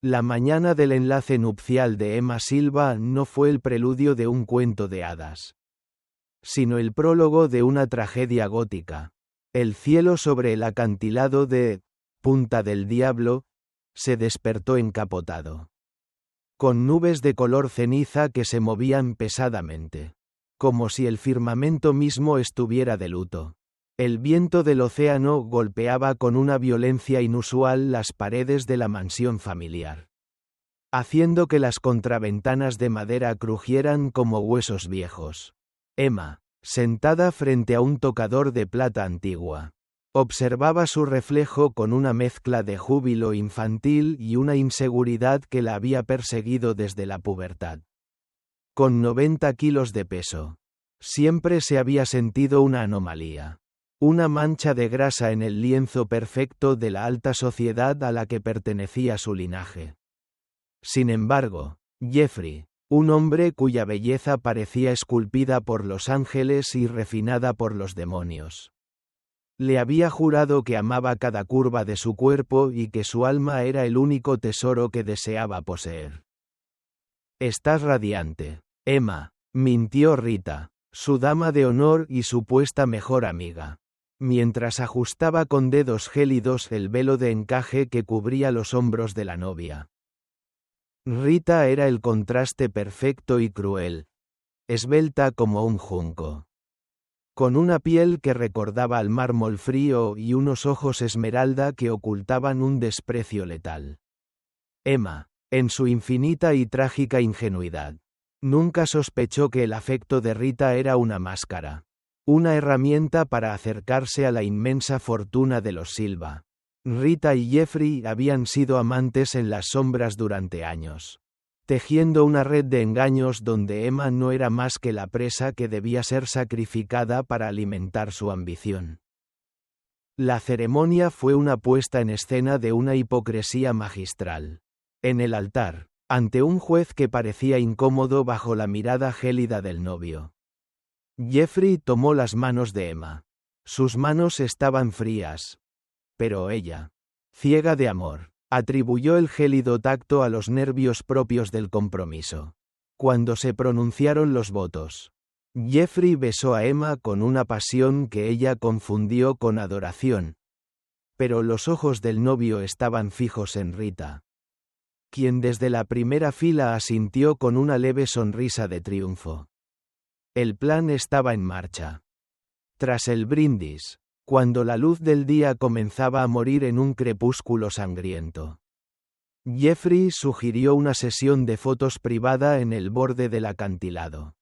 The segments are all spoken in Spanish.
La mañana del enlace nupcial de Emma Silva no fue el preludio de un cuento de hadas, sino el prólogo de una tragedia gótica. El cielo sobre el acantilado de Punta del Diablo se despertó encapotado, con nubes de color ceniza que se movían pesadamente, como si el firmamento mismo estuviera de luto. El viento del océano golpeaba con una violencia inusual las paredes de la mansión familiar, haciendo que las contraventanas de madera crujieran como huesos viejos. Emma, sentada frente a un tocador de plata antigua, observaba su reflejo con una mezcla de júbilo infantil y una inseguridad que la había perseguido desde la pubertad. Con 90 kilos de peso, siempre se había sentido una anomalía. Una mancha de grasa en el lienzo perfecto de la alta sociedad a la que pertenecía su linaje. Sin embargo, Jeffrey, un hombre cuya belleza parecía esculpida por los ángeles y refinada por los demonios, le había jurado que amaba cada curva de su cuerpo y que su alma era el único tesoro que deseaba poseer. «Estás radiante, Emma», mintió Rita, su dama de honor y supuesta mejor amiga, mientras ajustaba con dedos gélidos el velo de encaje que cubría los hombros de la novia. Rita era el contraste perfecto y cruel, esbelta como un junco, con una piel que recordaba al mármol frío y unos ojos esmeralda que ocultaban un desprecio letal. Emma, en su infinita y trágica ingenuidad, nunca sospechó que el afecto de Rita era una máscara, una herramienta para acercarse a la inmensa fortuna de los Silva. Rita y Jeffrey habían sido amantes en las sombras durante años, tejiendo una red de engaños donde Emma no era más que la presa que debía ser sacrificada para alimentar su ambición. La ceremonia fue una puesta en escena de una hipocresía magistral. En el altar, ante un juez que parecía incómodo bajo la mirada gélida del novio, Jeffrey tomó las manos de Emma. Sus manos estaban frías, pero ella, ciega de amor, atribuyó el gélido tacto a los nervios propios del compromiso. Cuando se pronunciaron los votos, Jeffrey besó a Emma con una pasión que ella confundió con adoración, pero los ojos del novio estaban fijos en Rita, quien desde la primera fila asintió con una leve sonrisa de triunfo. El plan estaba en marcha. Tras el brindis, cuando la luz del día comenzaba a morir en un crepúsculo sangriento, Jeffrey sugirió una sesión de fotos privada en el borde del acantilado.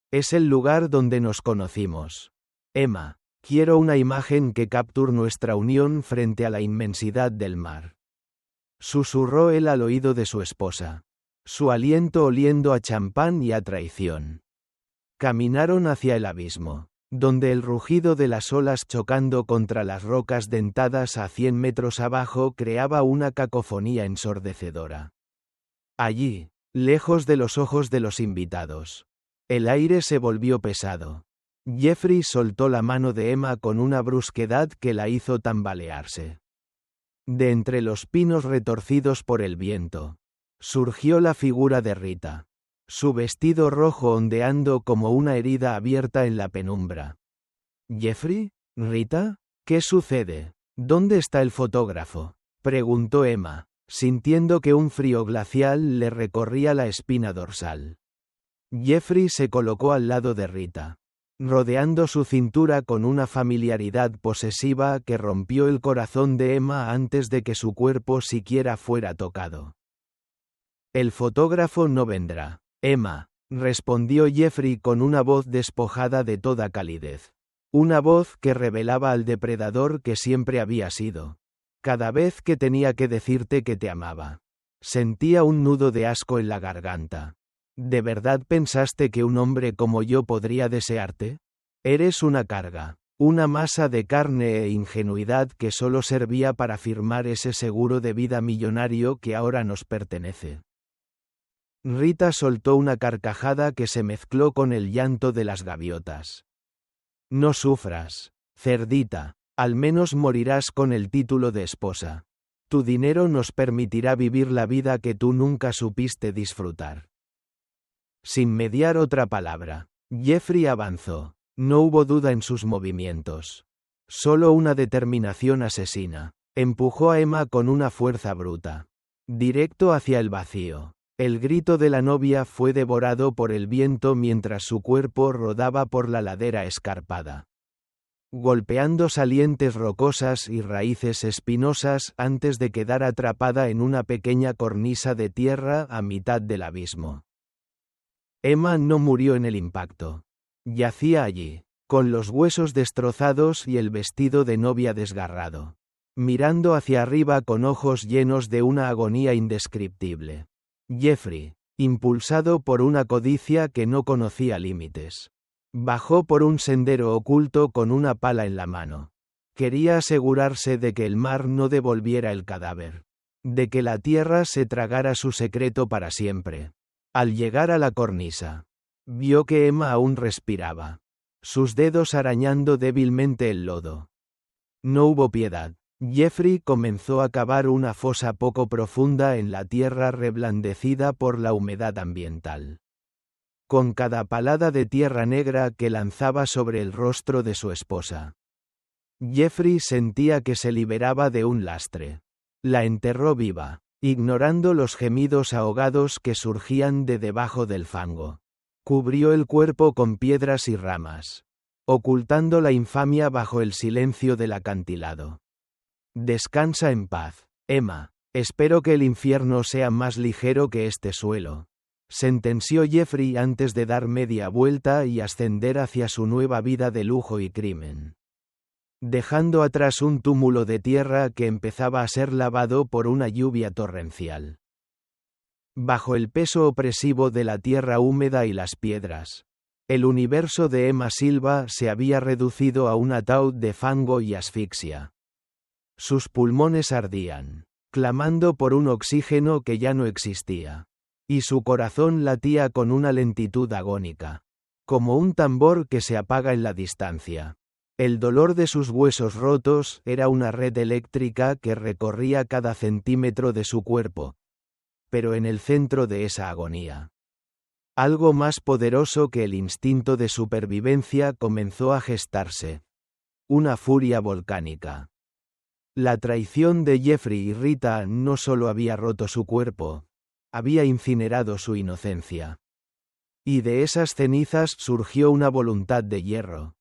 «Es el lugar donde nos conocimos. Emma, quiero una imagen que capture nuestra unión frente a la inmensidad del mar», susurró él al oído de su esposa, su aliento oliendo a champán y a traición. Caminaron hacia el abismo, donde el rugido de las olas chocando contra las rocas dentadas a 100 metros abajo creaba una cacofonía ensordecedora. Allí, lejos de los ojos de los invitados, el aire se volvió pesado. Jeffrey soltó la mano de Emma con una brusquedad que la hizo tambalearse. De entre los pinos retorcidos por el viento, surgió la figura de Rita, su vestido rojo ondeando como una herida abierta en la penumbra. «¿Jeffrey? ¿Rita? ¿Qué sucede? ¿Dónde está el fotógrafo?», preguntó Emma, sintiendo que un frío glacial le recorría la espina dorsal. Jeffrey se colocó al lado de Rita, rodeando su cintura con una familiaridad posesiva que rompió el corazón de Emma antes de que su cuerpo siquiera fuera tocado. «El fotógrafo no vendrá, Emma», respondió Jeffrey con una voz despojada de toda calidez. Una voz que revelaba al depredador que siempre había sido. «Cada vez que tenía que decirte que te amaba, sentía un nudo de asco en la garganta. ¿De verdad pensaste que un hombre como yo podría desearte? Eres una carga, una masa de carne e ingenuidad que solo servía para firmar ese seguro de vida millonario que ahora nos pertenece». Rita soltó una carcajada que se mezcló con el llanto de las gaviotas. «No sufras, cerdita, al menos morirás con el título de esposa. Tu dinero nos permitirá vivir la vida que tú nunca supiste disfrutar. Sin mediar otra palabra, Jeffrey avanzó. No hubo duda en sus movimientos. Solo una determinación asesina. Empujó a Emma con una fuerza bruta. Directo hacia el vacío. El grito de la novia fue devorado por el viento mientras su cuerpo rodaba por la ladera escarpada, golpeando salientes rocosas y raíces espinosas antes de quedar atrapada en una pequeña cornisa de tierra a mitad del abismo. Emma no murió en el impacto. Yacía allí, con los huesos destrozados y el vestido de novia desgarrado, mirando hacia arriba con ojos llenos de una agonía indescriptible. Jeffrey, impulsado por una codicia que no conocía límites, bajó por un sendero oculto con una pala en la mano. Quería asegurarse de que el mar no devolviera el cadáver, de que la tierra se tragara su secreto para siempre. Al llegar a la cornisa, vio que Emma aún respiraba, sus dedos arañando débilmente el lodo. No hubo piedad. Jeffrey comenzó a cavar una fosa poco profunda en la tierra reblandecida por la humedad ambiental. Con cada palada de tierra negra que lanzaba sobre el rostro de su esposa, Jeffrey sentía que se liberaba de un lastre. La enterró viva, ignorando los gemidos ahogados que surgían de debajo del fango. Cubrió el cuerpo con piedras y ramas, ocultando la infamia bajo el silencio del acantilado. Descansa en paz, Emma. Espero que el infierno sea más ligero que este suelo, sentenció Jeffrey antes de dar media vuelta y ascender hacia su nueva vida de lujo y crimen, dejando atrás un túmulo de tierra que empezaba a ser lavado por una lluvia torrencial. Bajo el peso opresivo de la tierra húmeda y las piedras, el universo de Emma Silva se había reducido a un ataúd de fango y asfixia. Sus pulmones ardían, clamando por un oxígeno que ya no existía, y su corazón latía con una lentitud agónica, como un tambor que se apaga en la distancia. El dolor de sus huesos rotos era una red eléctrica que recorría cada centímetro de su cuerpo, pero en el centro de esa agonía, algo más poderoso que el instinto de supervivencia comenzó a gestarse. Una furia volcánica. La traición de Jeffrey y Rita no solo había roto su cuerpo, había incinerado su inocencia. Y de esas cenizas surgió una voluntad de hierro.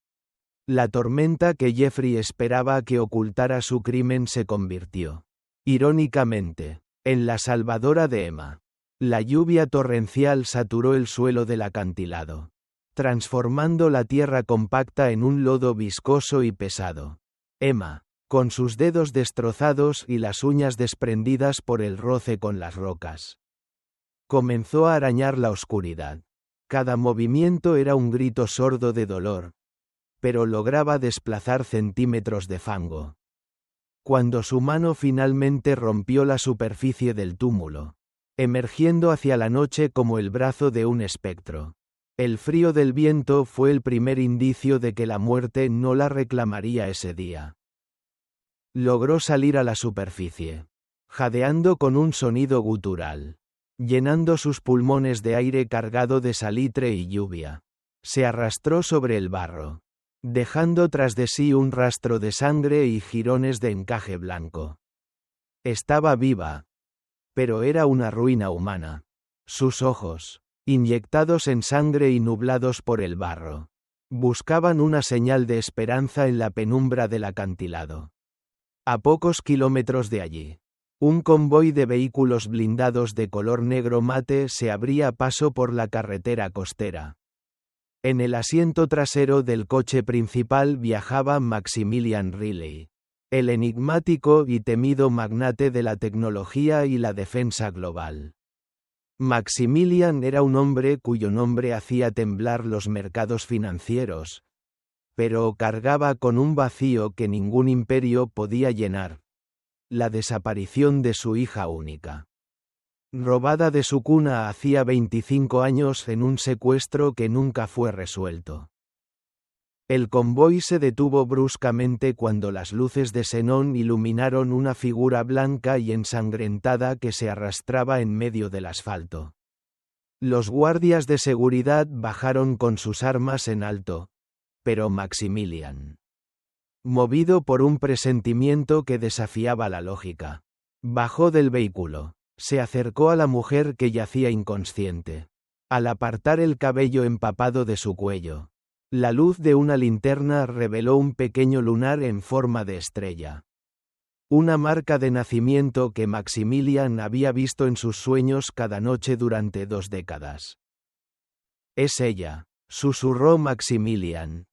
La tormenta que Jeffrey esperaba que ocultara su crimen se convirtió, irónicamente, en la salvadora de Emma. La lluvia torrencial saturó el suelo del acantilado, transformando la tierra compacta en un lodo viscoso y pesado. Emma, con sus dedos destrozados y las uñas desprendidas por el roce con las rocas, comenzó a arañar la oscuridad. Cada movimiento era un grito sordo de dolor, pero lograba desplazar centímetros de fango. Cuando su mano finalmente rompió la superficie del túmulo, emergiendo hacia la noche como el brazo de un espectro, el frío del viento fue el primer indicio de que la muerte no la reclamaría ese día. Logró salir a la superficie, jadeando con un sonido gutural, llenando sus pulmones de aire cargado de salitre y lluvia. Se arrastró sobre el barro, dejando tras de sí un rastro de sangre y jirones de encaje blanco. Estaba viva, pero era una ruina humana. Sus ojos, inyectados en sangre y nublados por el barro, buscaban una señal de esperanza en la penumbra del acantilado. A pocos kilómetros de allí, un convoy de vehículos blindados de color negro mate se abría paso por la carretera costera. En el asiento trasero del coche principal viajaba Maximilian Riley, el enigmático y temido magnate de la tecnología y la defensa global. Maximilian era un hombre cuyo nombre hacía temblar los mercados financieros, pero cargaba con un vacío que ningún imperio podía llenar: la desaparición de su hija única. Robada de su cuna hacía 25 años en un secuestro que nunca fue resuelto. El convoy se detuvo bruscamente cuando las luces de xenón iluminaron una figura blanca y ensangrentada que se arrastraba en medio del asfalto. Los guardias de seguridad bajaron con sus armas en alto. Pero Maximilian, movido por un presentimiento que desafiaba la lógica, bajó del vehículo. Se acercó a la mujer que yacía inconsciente. Al apartar el cabello empapado de su cuello, la luz de una linterna reveló un pequeño lunar en forma de estrella. Una marca de nacimiento que Maximilian había visto en sus sueños cada noche durante 2 décadas. «Es ella», susurró Maximilian.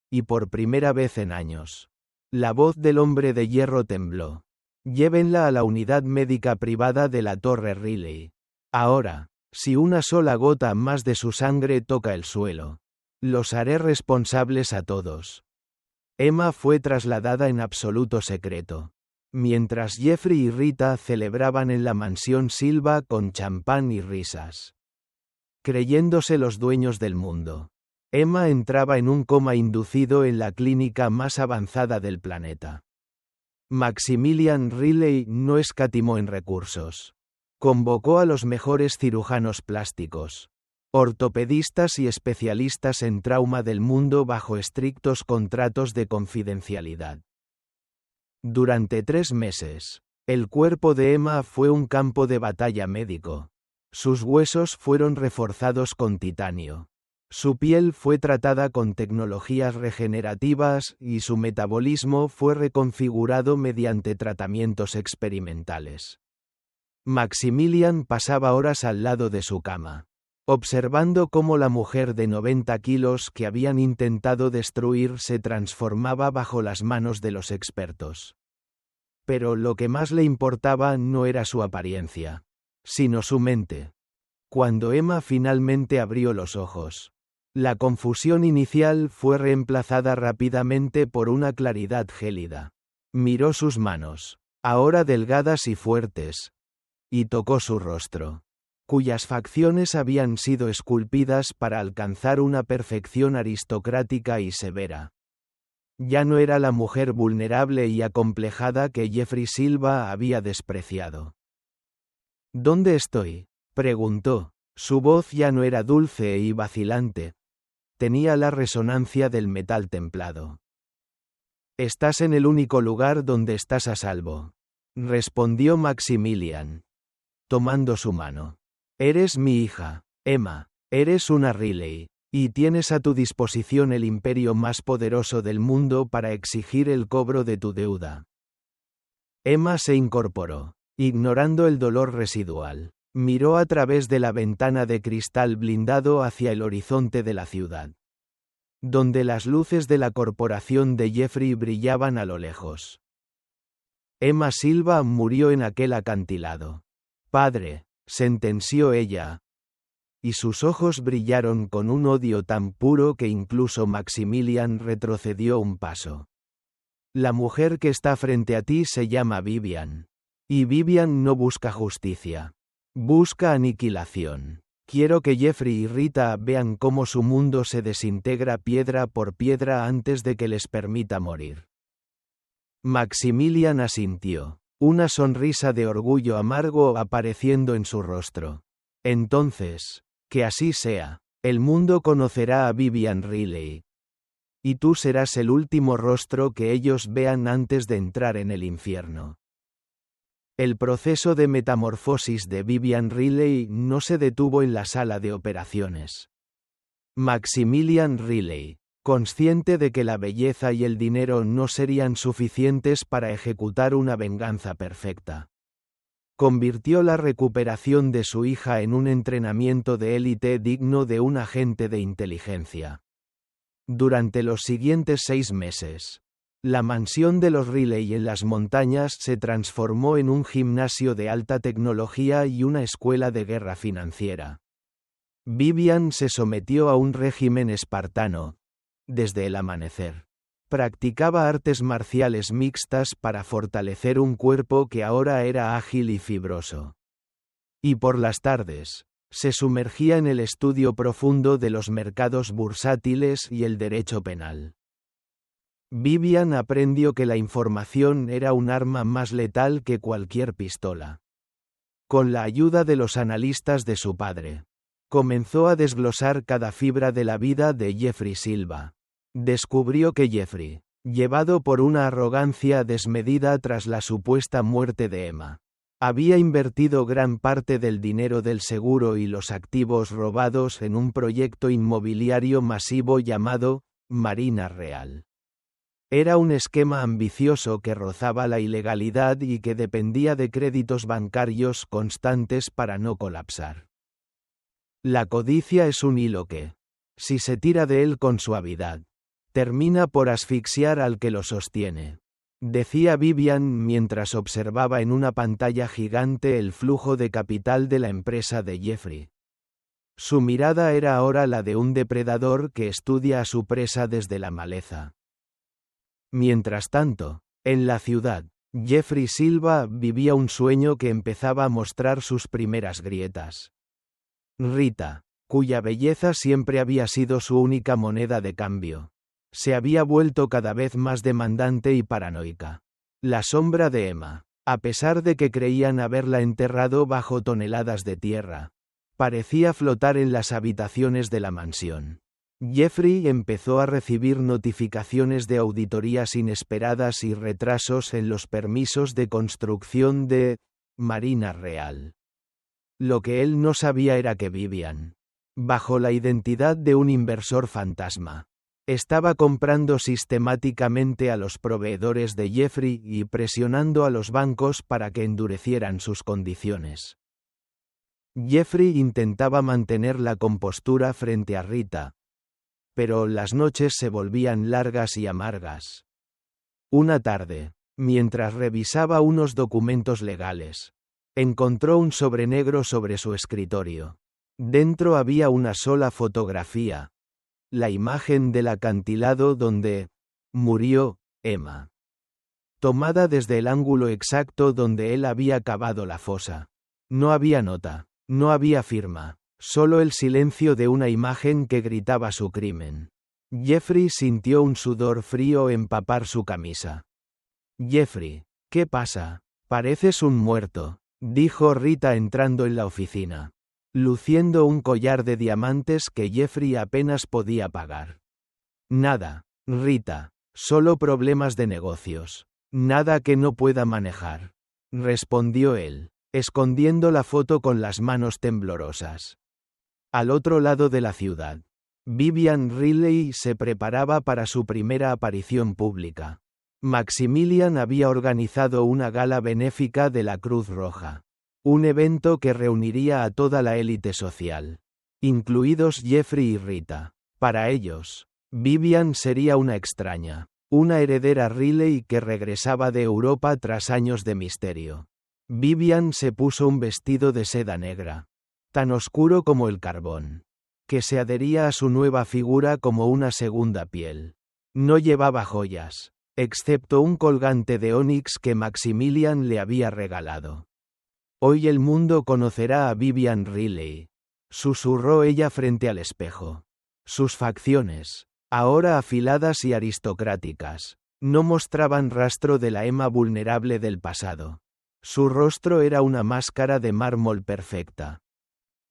Y por primera vez en años, la voz del hombre de hierro tembló. «Llévenla a la unidad médica privada de la Torre Riley. Ahora, si una sola gota más de su sangre toca el suelo, los haré responsables a todos». Emma fue trasladada en absoluto secreto, mientras Jeffrey y Rita celebraban en la mansión Silva con champán y risas. Creyéndose los dueños del mundo, Emma entraba en un coma inducido en la clínica más avanzada del planeta. Maximilian Riley no escatimó en recursos. Convocó a los mejores cirujanos plásticos, ortopedistas y especialistas en trauma del mundo bajo estrictos contratos de confidencialidad. Durante 3 meses, el cuerpo de Emma fue un campo de batalla médico. Sus huesos fueron reforzados con titanio. Su piel fue tratada con tecnologías regenerativas y su metabolismo fue reconfigurado mediante tratamientos experimentales. Maximilian pasaba horas al lado de su cama, observando cómo la mujer de 90 kilos que habían intentado destruir se transformaba bajo las manos de los expertos. Pero lo que más le importaba no era su apariencia, sino su mente. Cuando Emma finalmente abrió los ojos, la confusión inicial fue reemplazada rápidamente por una claridad gélida. Miró sus manos, ahora delgadas y fuertes, y tocó su rostro, cuyas facciones habían sido esculpidas para alcanzar una perfección aristocrática y severa. Ya no era la mujer vulnerable y acomplejada que Jeffrey Silva había despreciado. «¿Dónde estoy?», preguntó. Su voz ya no era dulce y vacilante. Tenía la resonancia del metal templado. «Estás en el único lugar donde estás a salvo», respondió Maximilian, tomando su mano. «Eres mi hija, Emma, eres una Riley, y tienes a tu disposición el imperio más poderoso del mundo para exigir el cobro de tu deuda». Emma se incorporó, ignorando el dolor residual. Miró a través de la ventana de cristal blindado hacia el horizonte de la ciudad, donde las luces de la corporación de Jeffrey brillaban a lo lejos. Emma Silva murió en aquel acantilado. «Padre», sentenció ella, y sus ojos brillaron con un odio tan puro que incluso Maximilian retrocedió un paso. «La mujer que está frente a ti se llama Vivian. Y Vivian no busca justicia. Busca aniquilación. Quiero que Jeffrey y Rita vean cómo su mundo se desintegra piedra por piedra antes de que les permita morir». Maximilian asintió, una sonrisa de orgullo amargo apareciendo en su rostro. «Entonces, que así sea. El mundo conocerá a Vivian Riley. Y tú serás el último rostro que ellos vean antes de entrar en el infierno». El proceso de metamorfosis de Vivian Riley no se detuvo en la sala de operaciones. Maximilian Riley, consciente de que la belleza y el dinero no serían suficientes para ejecutar una venganza perfecta, convirtió la recuperación de su hija en un entrenamiento de élite digno de un agente de inteligencia. Durante los siguientes 6 meses, la mansión de los Riley en las montañas se transformó en un gimnasio de alta tecnología y una escuela de guerra financiera. Vivian se sometió a un régimen espartano. Desde el amanecer, practicaba artes marciales mixtas para fortalecer un cuerpo que ahora era ágil y fibroso. Y por las tardes, se sumergía en el estudio profundo de los mercados bursátiles y el derecho penal. Vivian aprendió que la información era un arma más letal que cualquier pistola. Con la ayuda de los analistas de su padre, comenzó a desglosar cada fibra de la vida de Jeffrey Silva. Descubrió que Jeffrey, llevado por una arrogancia desmedida tras la supuesta muerte de Emma, había invertido gran parte del dinero del seguro y los activos robados en un proyecto inmobiliario masivo llamado Marina Real. Era un esquema ambicioso que rozaba la ilegalidad y que dependía de créditos bancarios constantes para no colapsar. La codicia es un hilo que, si se tira de él con suavidad, termina por asfixiar al que lo sostiene, decía Vivian mientras observaba en una pantalla gigante el flujo de capital de la empresa de Jeffrey. Su mirada era ahora la de un depredador que estudia a su presa desde la maleza. Mientras tanto, en la ciudad, Jeffrey Silva vivía un sueño que empezaba a mostrar sus primeras grietas. Rita, cuya belleza siempre había sido su única moneda de cambio, se había vuelto cada vez más demandante y paranoica. La sombra de Emma, a pesar de que creían haberla enterrado bajo toneladas de tierra, parecía flotar en las habitaciones de la mansión. Jeffrey empezó a recibir notificaciones de auditorías inesperadas y retrasos en los permisos de construcción de Marina Real. Lo que él no sabía era que Vivian, bajo la identidad de un inversor fantasma, estaba comprando sistemáticamente a los proveedores de Jeffrey y presionando a los bancos para que endurecieran sus condiciones. Jeffrey intentaba mantener la compostura frente a Rita, pero las noches se volvían largas y amargas. Una tarde, mientras revisaba unos documentos legales, encontró un sobre negro sobre su escritorio. Dentro había una sola fotografía, la imagen del acantilado donde murió Emma, tomada desde el ángulo exacto donde él había cavado la fosa. No había nota, no había firma. Solo el silencio de una imagen que gritaba su crimen. Jeffrey sintió un sudor frío empapar su camisa. Jeffrey, ¿qué pasa? Pareces un muerto, dijo Rita entrando en la oficina, luciendo un collar de diamantes que Jeffrey apenas podía pagar. Nada, Rita, solo problemas de negocios. Nada que no pueda manejar, respondió él, escondiendo la foto con las manos temblorosas. Al otro lado de la ciudad, Vivian Riley se preparaba para su primera aparición pública. Maximilian había organizado una gala benéfica de la Cruz Roja, un evento que reuniría a toda la élite social, incluidos Jeffrey y Rita. Para ellos, Vivian sería una extraña, una heredera Riley que regresaba de Europa tras años de misterio. Vivian se puso un vestido de seda negra, tan oscuro como el carbón, que se adhería a su nueva figura como una segunda piel. No llevaba joyas, excepto un colgante de ónix que Maximilian le había regalado. Hoy el mundo conocerá a Vivian Riley, susurró ella frente al espejo. Sus facciones, ahora afiladas y aristocráticas, no mostraban rastro de la Emma vulnerable del pasado. Su rostro era una máscara de mármol perfecta.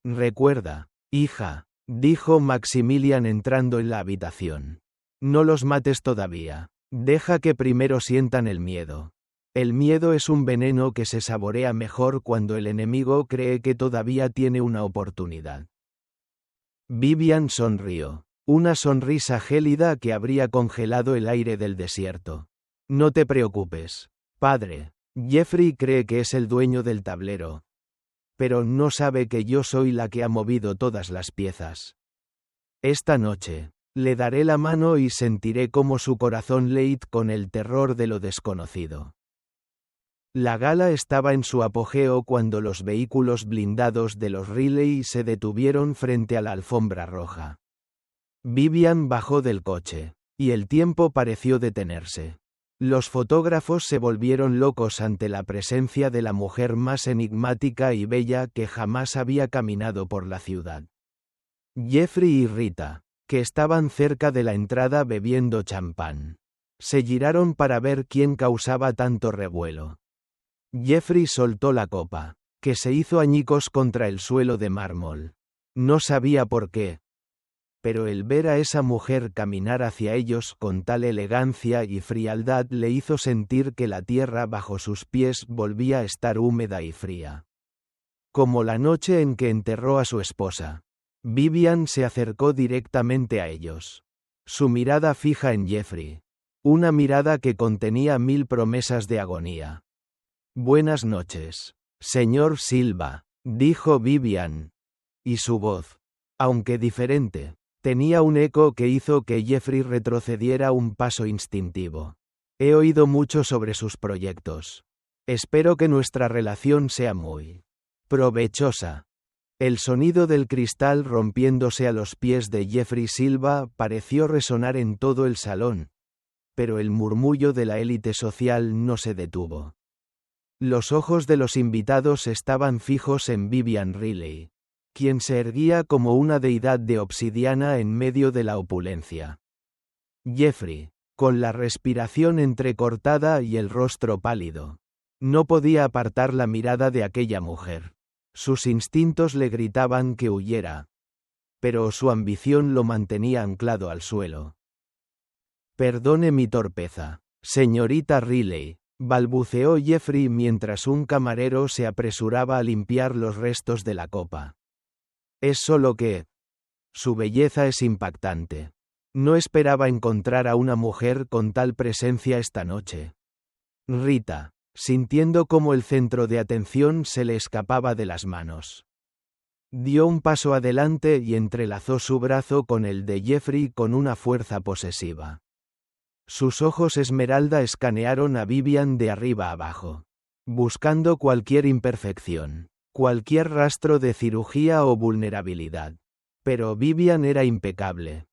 Recuerda, hija, dijo Maximilian entrando en la habitación. No los mates todavía. Deja que primero sientan el miedo. El miedo es un veneno que se saborea mejor cuando el enemigo cree que todavía tiene una oportunidad. Vivian sonrió, una sonrisa gélida que habría congelado el aire del desierto. No te preocupes, padre. Jeffrey cree que es el dueño del tablero, pero no sabe que yo soy la que ha movido todas las piezas. Esta noche, le daré la mano y sentiré cómo su corazón late con el terror de lo desconocido. La gala estaba en su apogeo cuando los vehículos blindados de los Riley se detuvieron frente a la alfombra roja. Vivian bajó del coche, y el tiempo pareció detenerse. Los fotógrafos se volvieron locos ante la presencia de la mujer más enigmática y bella que jamás había caminado por la ciudad. Jeffrey y Rita, que estaban cerca de la entrada bebiendo champán, Se giraron para ver quién causaba tanto revuelo. Jeffrey soltó la copa, que se hizo añicos contra el suelo de mármol. No sabía por qué. Pero el ver a esa mujer caminar hacia ellos con tal elegancia y frialdad le hizo sentir que la tierra bajo sus pies volvía a estar húmeda y fría. Como la noche en que enterró a su esposa. Vivian se acercó directamente a ellos. Su mirada fija en Jeffrey. Una mirada que contenía 1000 promesas de agonía. «Buenas noches, señor Silva», dijo Vivian. Y su voz, aunque diferente, tenía un eco que hizo que Jeffrey retrocediera un paso instintivo. «He oído mucho sobre sus proyectos. Espero que nuestra relación sea muy provechosa». El sonido del cristal rompiéndose a los pies de Jeffrey Silva pareció resonar en todo el salón. Pero el murmullo de la élite social no se detuvo. Los ojos de los invitados estaban fijos en Vivian Riley, quien se erguía como una deidad de obsidiana en medio de la opulencia. Jeffrey, con la respiración entrecortada y el rostro pálido, no podía apartar la mirada de aquella mujer. Sus instintos le gritaban que huyera, pero su ambición lo mantenía anclado al suelo. «Perdone mi torpeza, señorita Riley», balbuceó Jeffrey mientras un camarero se apresuraba a limpiar los restos de la copa. «Es solo que... su belleza es impactante. No esperaba encontrar a una mujer con tal presencia esta noche». Rita, sintiendo cómo el centro de atención se le escapaba de las manos, dio un paso adelante y entrelazó su brazo con el de Jeffrey con una fuerza posesiva. Sus ojos esmeralda escanearon a Vivian de arriba abajo, buscando cualquier imperfección, cualquier rastro de cirugía o vulnerabilidad. Pero Vivian era impecable.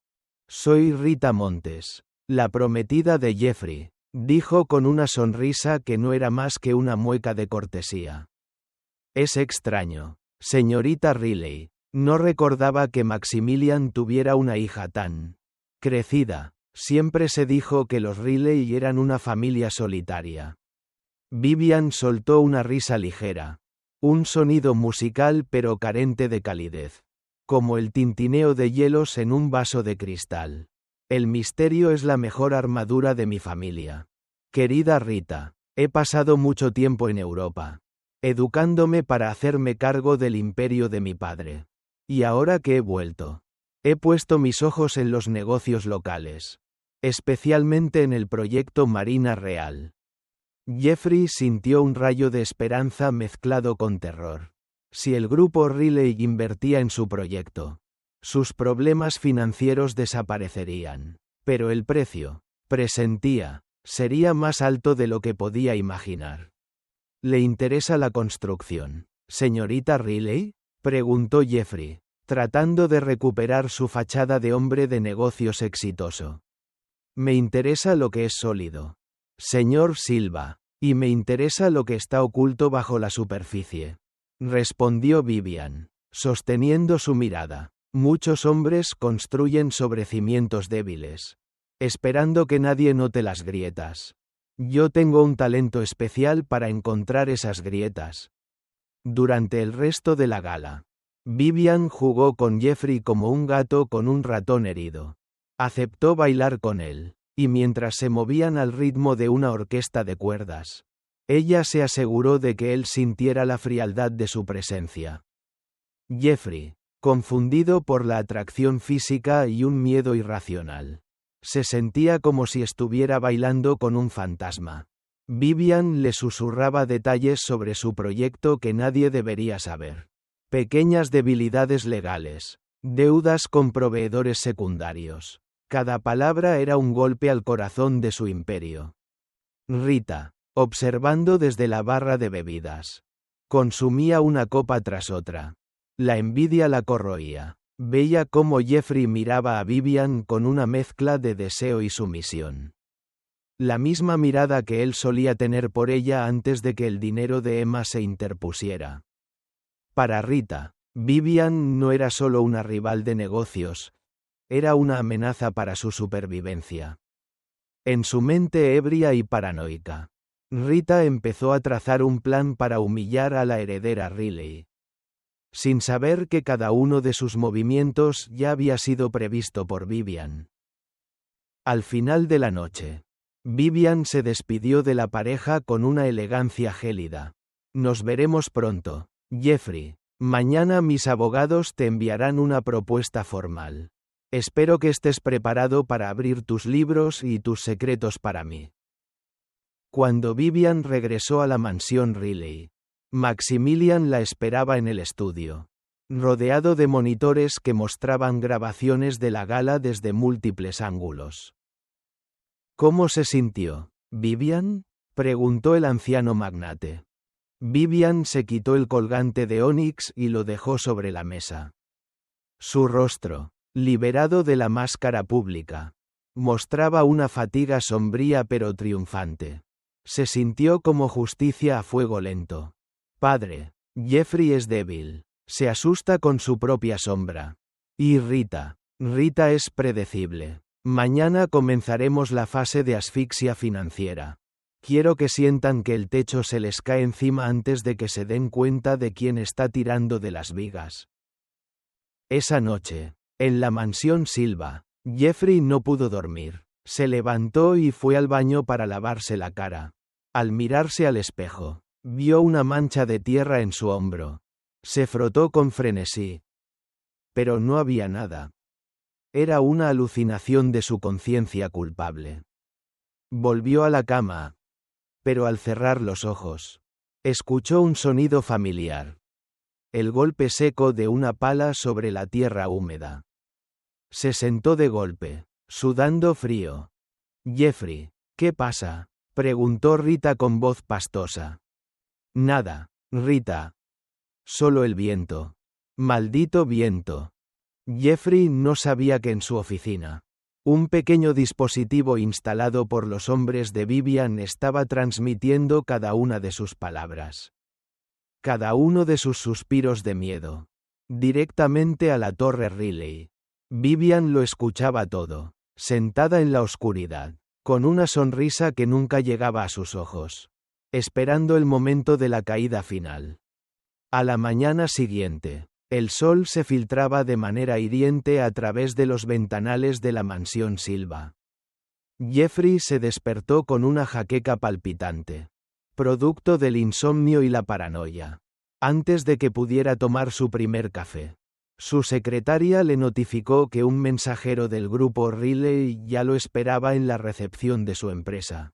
«Soy Rita Montes, la prometida de Jeffrey», dijo con una sonrisa que no era más que una mueca de cortesía. «Es extraño, señorita Riley, no recordaba que Maximilian tuviera una hija tan crecida. Siempre se dijo que los Riley eran una familia solitaria». Vivian soltó una risa ligera. Un sonido musical pero carente de calidez. Como el tintineo de hielos en un vaso de cristal. «El misterio es la mejor armadura de mi familia. Querida Rita, he pasado mucho tiempo en Europa, educándome para hacerme cargo del imperio de mi padre. Y ahora que he vuelto, he puesto mis ojos en los negocios locales. Especialmente en el proyecto Marina Real». Jeffrey sintió un rayo de esperanza mezclado con terror. Si el grupo Riley invertía en su proyecto, sus problemas financieros desaparecerían. Pero el precio, presentía, sería más alto de lo que podía imaginar. «¿Le interesa la construcción, señorita Riley?», preguntó Jeffrey, tratando de recuperar su fachada de hombre de negocios exitoso. «Me interesa lo que es sólido, señor Silva, y me interesa lo que está oculto bajo la superficie», respondió Vivian, sosteniendo su mirada. «Muchos hombres construyen sobre cimientos débiles, esperando que nadie note las grietas. Yo tengo un talento especial para encontrar esas grietas». Durante el resto de la gala, Vivian jugó con Jeffrey como un gato con un ratón herido. Aceptó bailar con él, y mientras se movían al ritmo de una orquesta de cuerdas, ella se aseguró de que él sintiera la frialdad de su presencia. Jeffrey, confundido por la atracción física y un miedo irracional, se sentía como si estuviera bailando con un fantasma. Vivian le susurraba detalles sobre su proyecto que nadie debería saber. Pequeñas debilidades legales, deudas con proveedores secundarios. Cada palabra era un golpe al corazón de su imperio. Rita, observando desde la barra de bebidas, consumía una copa tras otra. La envidia la corroía. Veía cómo Jeffrey miraba a Vivian con una mezcla de deseo y sumisión. La misma mirada que él solía tener por ella antes de que el dinero de Emma se interpusiera. Para Rita, Vivian no era solo una rival de negocios, era una amenaza para su supervivencia. En su mente ebria y paranoica, Rita empezó a trazar un plan para humillar a la heredera Riley, sin saber que cada uno de sus movimientos ya había sido previsto por Vivian. Al final de la noche, Vivian se despidió de la pareja con una elegancia gélida. Nos veremos pronto, Jeffrey. Mañana mis abogados te enviarán una propuesta formal. Espero que estés preparado para abrir tus libros y tus secretos para mí. Cuando Vivian regresó a la mansión Riley, Maximilian la esperaba en el estudio, rodeado de monitores que mostraban grabaciones de la gala desde múltiples ángulos. ¿Cómo se sintió, Vivian?, preguntó el anciano magnate. Vivian se quitó el colgante de ónix y lo dejó sobre la mesa. Su rostro, liberado de la máscara pública, mostraba una fatiga sombría pero triunfante. Se sintió como justicia a fuego lento. Padre, Jeffrey es débil. Se asusta con su propia sombra. Y Rita es predecible. Mañana comenzaremos la fase de asfixia financiera. Quiero que sientan que el techo se les cae encima antes de que se den cuenta de quién está tirando de las vigas. Esa noche, en la mansión Silva, Jeffrey no pudo dormir. Se levantó y fue al baño para lavarse la cara. Al mirarse al espejo, vio una mancha de tierra en su hombro. Se frotó con frenesí. Pero no había nada. Era una alucinación de su conciencia culpable. Volvió a la cama. Pero al cerrar los ojos, escuchó un sonido familiar. El golpe seco de una pala sobre la tierra húmeda. Se sentó de golpe, sudando frío. Jeffrey, ¿qué pasa?, preguntó Rita con voz pastosa. Nada, Rita. Solo el viento. Maldito viento. Jeffrey no sabía que en su oficina, un pequeño dispositivo instalado por los hombres de Vivian estaba transmitiendo cada una de sus palabras. Cada uno de sus suspiros de miedo. Directamente a la torre Riley. Vivian lo escuchaba todo, sentada en la oscuridad, con una sonrisa que nunca llegaba a sus ojos, esperando el momento de la caída final. A la mañana siguiente, el sol se filtraba de manera hiriente a través de los ventanales de la mansión Silva. Jeffrey se despertó con una jaqueca palpitante, producto del insomnio y la paranoia. Antes de que pudiera tomar su primer café, su secretaria le notificó que un mensajero del grupo Riley ya lo esperaba en la recepción de su empresa.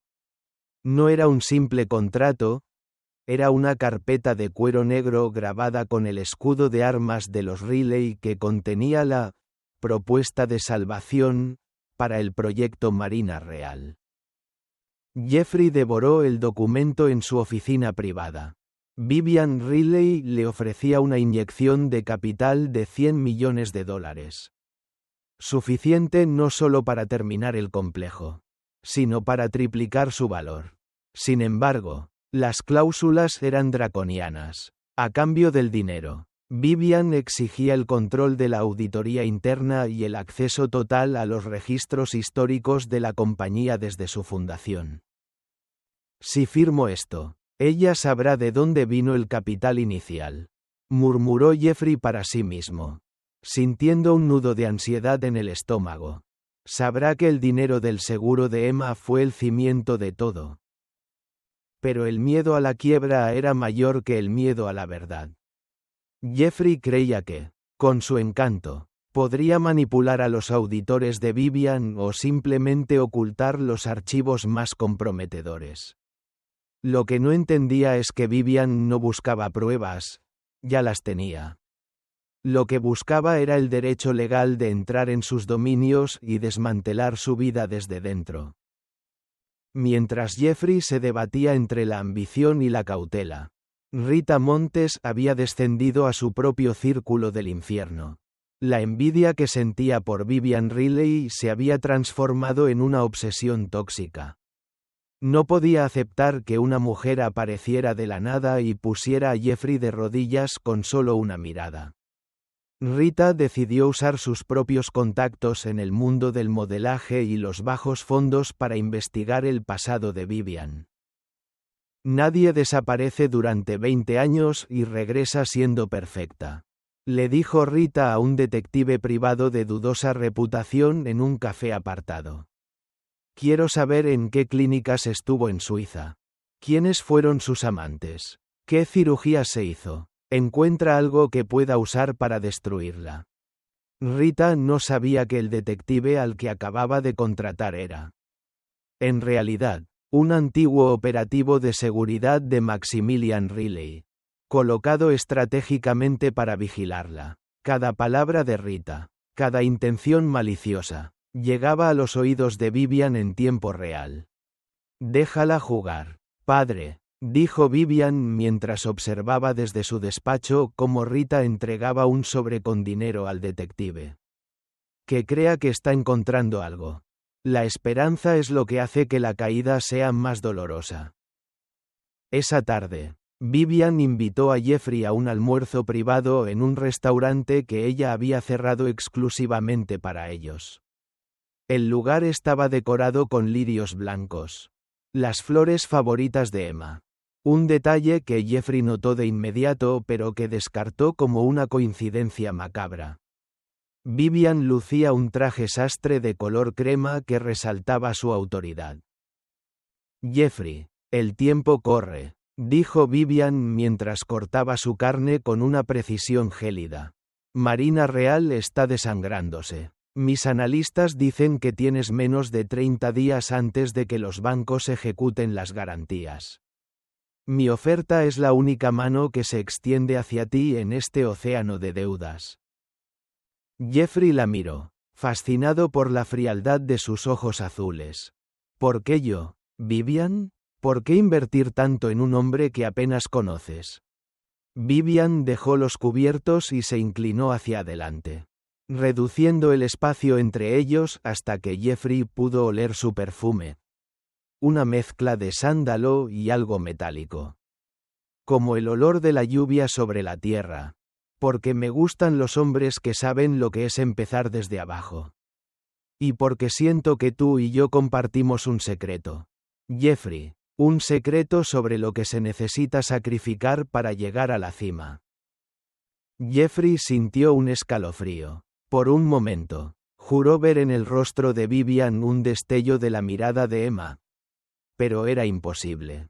No era un simple contrato, era una carpeta de cuero negro grabada con el escudo de armas de los Riley que contenía la propuesta de salvación para el proyecto Marina Real. Jeffrey devoró el documento en su oficina privada. Vivian Riley le ofrecía una inyección de capital de $100 millones. Suficiente no solo para terminar el complejo, sino para triplicar su valor. Sin embargo, las cláusulas eran draconianas. A cambio del dinero, Vivian exigía el control de la auditoría interna y el acceso total a los registros históricos de la compañía desde su fundación. Si firmo esto, ella sabrá de dónde vino el capital inicial, murmuró Jeffrey para sí mismo, sintiendo un nudo de ansiedad en el estómago. Sabrá que el dinero del seguro de Emma fue el cimiento de todo. Pero el miedo a la quiebra era mayor que el miedo a la verdad. Jeffrey creía que, con su encanto, podría manipular a los auditores de Vivian o simplemente ocultar los archivos más comprometedores. Lo que no entendía es que Vivian no buscaba pruebas, ya las tenía. Lo que buscaba era el derecho legal de entrar en sus dominios y desmantelar su vida desde dentro. Mientras Jeffrey se debatía entre la ambición y la cautela, Rita Montes había descendido a su propio círculo del infierno. La envidia que sentía por Vivian Riley se había transformado en una obsesión tóxica. No podía aceptar que una mujer apareciera de la nada y pusiera a Jeffrey de rodillas con solo una mirada. Rita decidió usar sus propios contactos en el mundo del modelaje y los bajos fondos para investigar el pasado de Vivian. Nadie desaparece durante 20 años y regresa siendo perfecta, le dijo Rita a un detective privado de dudosa reputación en un café apartado. Quiero saber en qué clínicas estuvo en Suiza. ¿Quiénes fueron sus amantes? ¿Qué cirugías se hizo? Encuentra algo que pueda usar para destruirla. Rita no sabía que el detective al que acababa de contratar era, en realidad, un antiguo operativo de seguridad de Maximilian Riley, colocado estratégicamente para vigilarla. Cada palabra de Rita, cada intención maliciosa, llegaba a los oídos de Vivian en tiempo real. Déjala jugar, padre, dijo Vivian mientras observaba desde su despacho cómo Rita entregaba un sobre con dinero al detective. Que crea que está encontrando algo. La esperanza es lo que hace que la caída sea más dolorosa. Esa tarde, Vivian invitó a Jeffrey a un almuerzo privado en un restaurante que ella había cerrado exclusivamente para ellos. El lugar estaba decorado con lirios blancos, las flores favoritas de Emma. Un detalle que Jeffrey notó de inmediato pero que descartó como una coincidencia macabra. Vivian lucía un traje sastre de color crema que resaltaba su autoridad. Jeffrey, el tiempo corre, dijo Vivian mientras cortaba su carne con una precisión gélida. Marina Real está desangrándose. Mis analistas dicen que tienes menos de 30 días antes de que los bancos ejecuten las garantías. Mi oferta es la única mano que se extiende hacia ti en este océano de deudas. Jeffrey la miró, fascinado por la frialdad de sus ojos azules. ¿Por qué yo, Vivian? ¿Por qué invertir tanto en un hombre que apenas conoces? Vivian dejó los cubiertos y se inclinó hacia adelante, reduciendo el espacio entre ellos hasta que Jeffrey pudo oler su perfume. Una mezcla de sándalo y algo metálico. Como el olor de la lluvia sobre la tierra. Porque me gustan los hombres que saben lo que es empezar desde abajo. Y porque siento que tú y yo compartimos un secreto. Jeffrey, un secreto sobre lo que se necesita sacrificar para llegar a la cima. Jeffrey sintió un escalofrío. Por un momento, juró ver en el rostro de Vivian un destello de la mirada de Emma. Pero era imposible.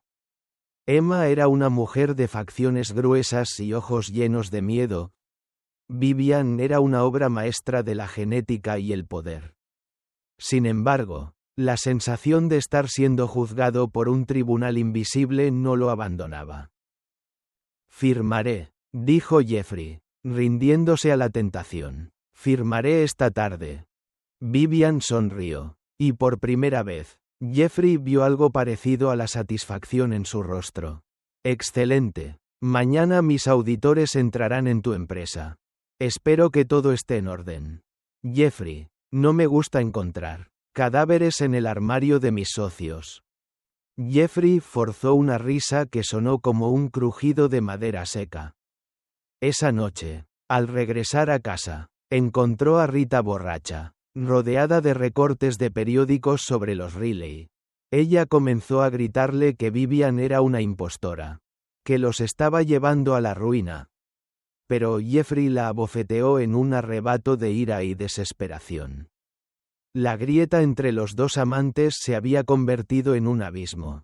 Emma era una mujer de facciones gruesas y ojos llenos de miedo. Vivian era una obra maestra de la genética y el poder. Sin embargo, la sensación de estar siendo juzgado por un tribunal invisible no lo abandonaba. Firmaré, dijo Jeffrey, rindiéndose a la tentación. Firmaré esta tarde. Vivian sonrió, y por primera vez, Jeffrey vio algo parecido a la satisfacción en su rostro. Excelente. Mañana mis auditores entrarán en tu empresa. Espero que todo esté en orden. Jeffrey, no me gusta encontrar cadáveres en el armario de mis socios. Jeffrey forzó una risa que sonó como un crujido de madera seca. Esa noche, al regresar a casa, encontró a Rita borracha, rodeada de recortes de periódicos sobre los Riley. Ella comenzó a gritarle que Vivian era una impostora, que los estaba llevando a la ruina. Pero Jeffrey la abofeteó en un arrebato de ira y desesperación. La grieta entre los dos amantes se había convertido en un abismo.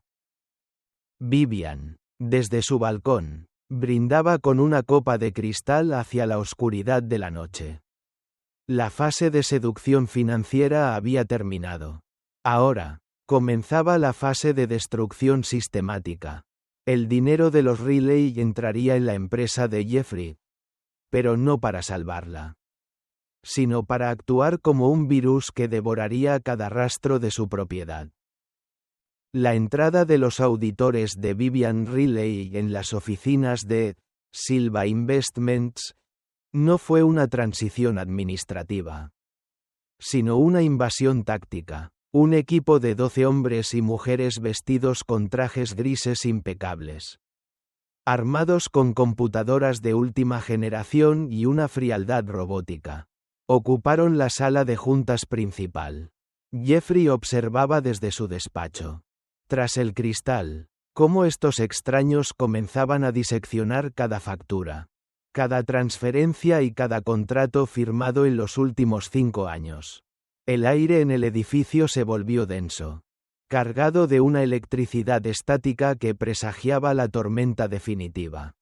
Vivian, desde su balcón, brindaba con una copa de cristal hacia la oscuridad de la noche. La fase de seducción financiera había terminado. Ahora, comenzaba la fase de destrucción sistemática. El dinero de los Riley entraría en la empresa de Jeffrey. Pero no para salvarla, sino para actuar como un virus que devoraría cada rastro de su propiedad. La entrada de los auditores de Vivian Riley en las oficinas de Silva Investments no fue una transición administrativa, sino una invasión táctica. Un equipo de 12 hombres y mujeres vestidos con trajes grises impecables, armados con computadoras de última generación y una frialdad robótica. Ocuparon la sala de juntas principal. Jeffrey observaba desde su despacho. Tras el cristal, cómo estos extraños comenzaban a diseccionar cada factura, cada transferencia y cada contrato firmado en los últimos 5 años. El aire en el edificio se volvió denso, cargado de una electricidad estática que presagiaba la tormenta definitiva.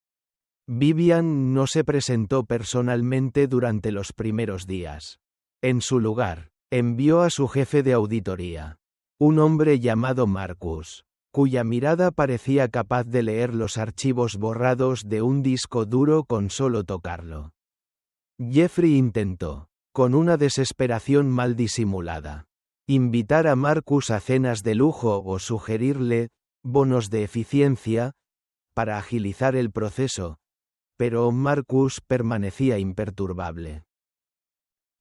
Vivian no se presentó personalmente durante los primeros días. En su lugar, envió a su jefe de auditoría, un hombre llamado Marcus, cuya mirada parecía capaz de leer los archivos borrados de un disco duro con solo tocarlo. Jeffrey intentó, con una desesperación mal disimulada, invitar a Marcus a cenas de lujo o sugerirle bonos de eficiencia para agilizar el proceso, pero Marcus permanecía imperturbable.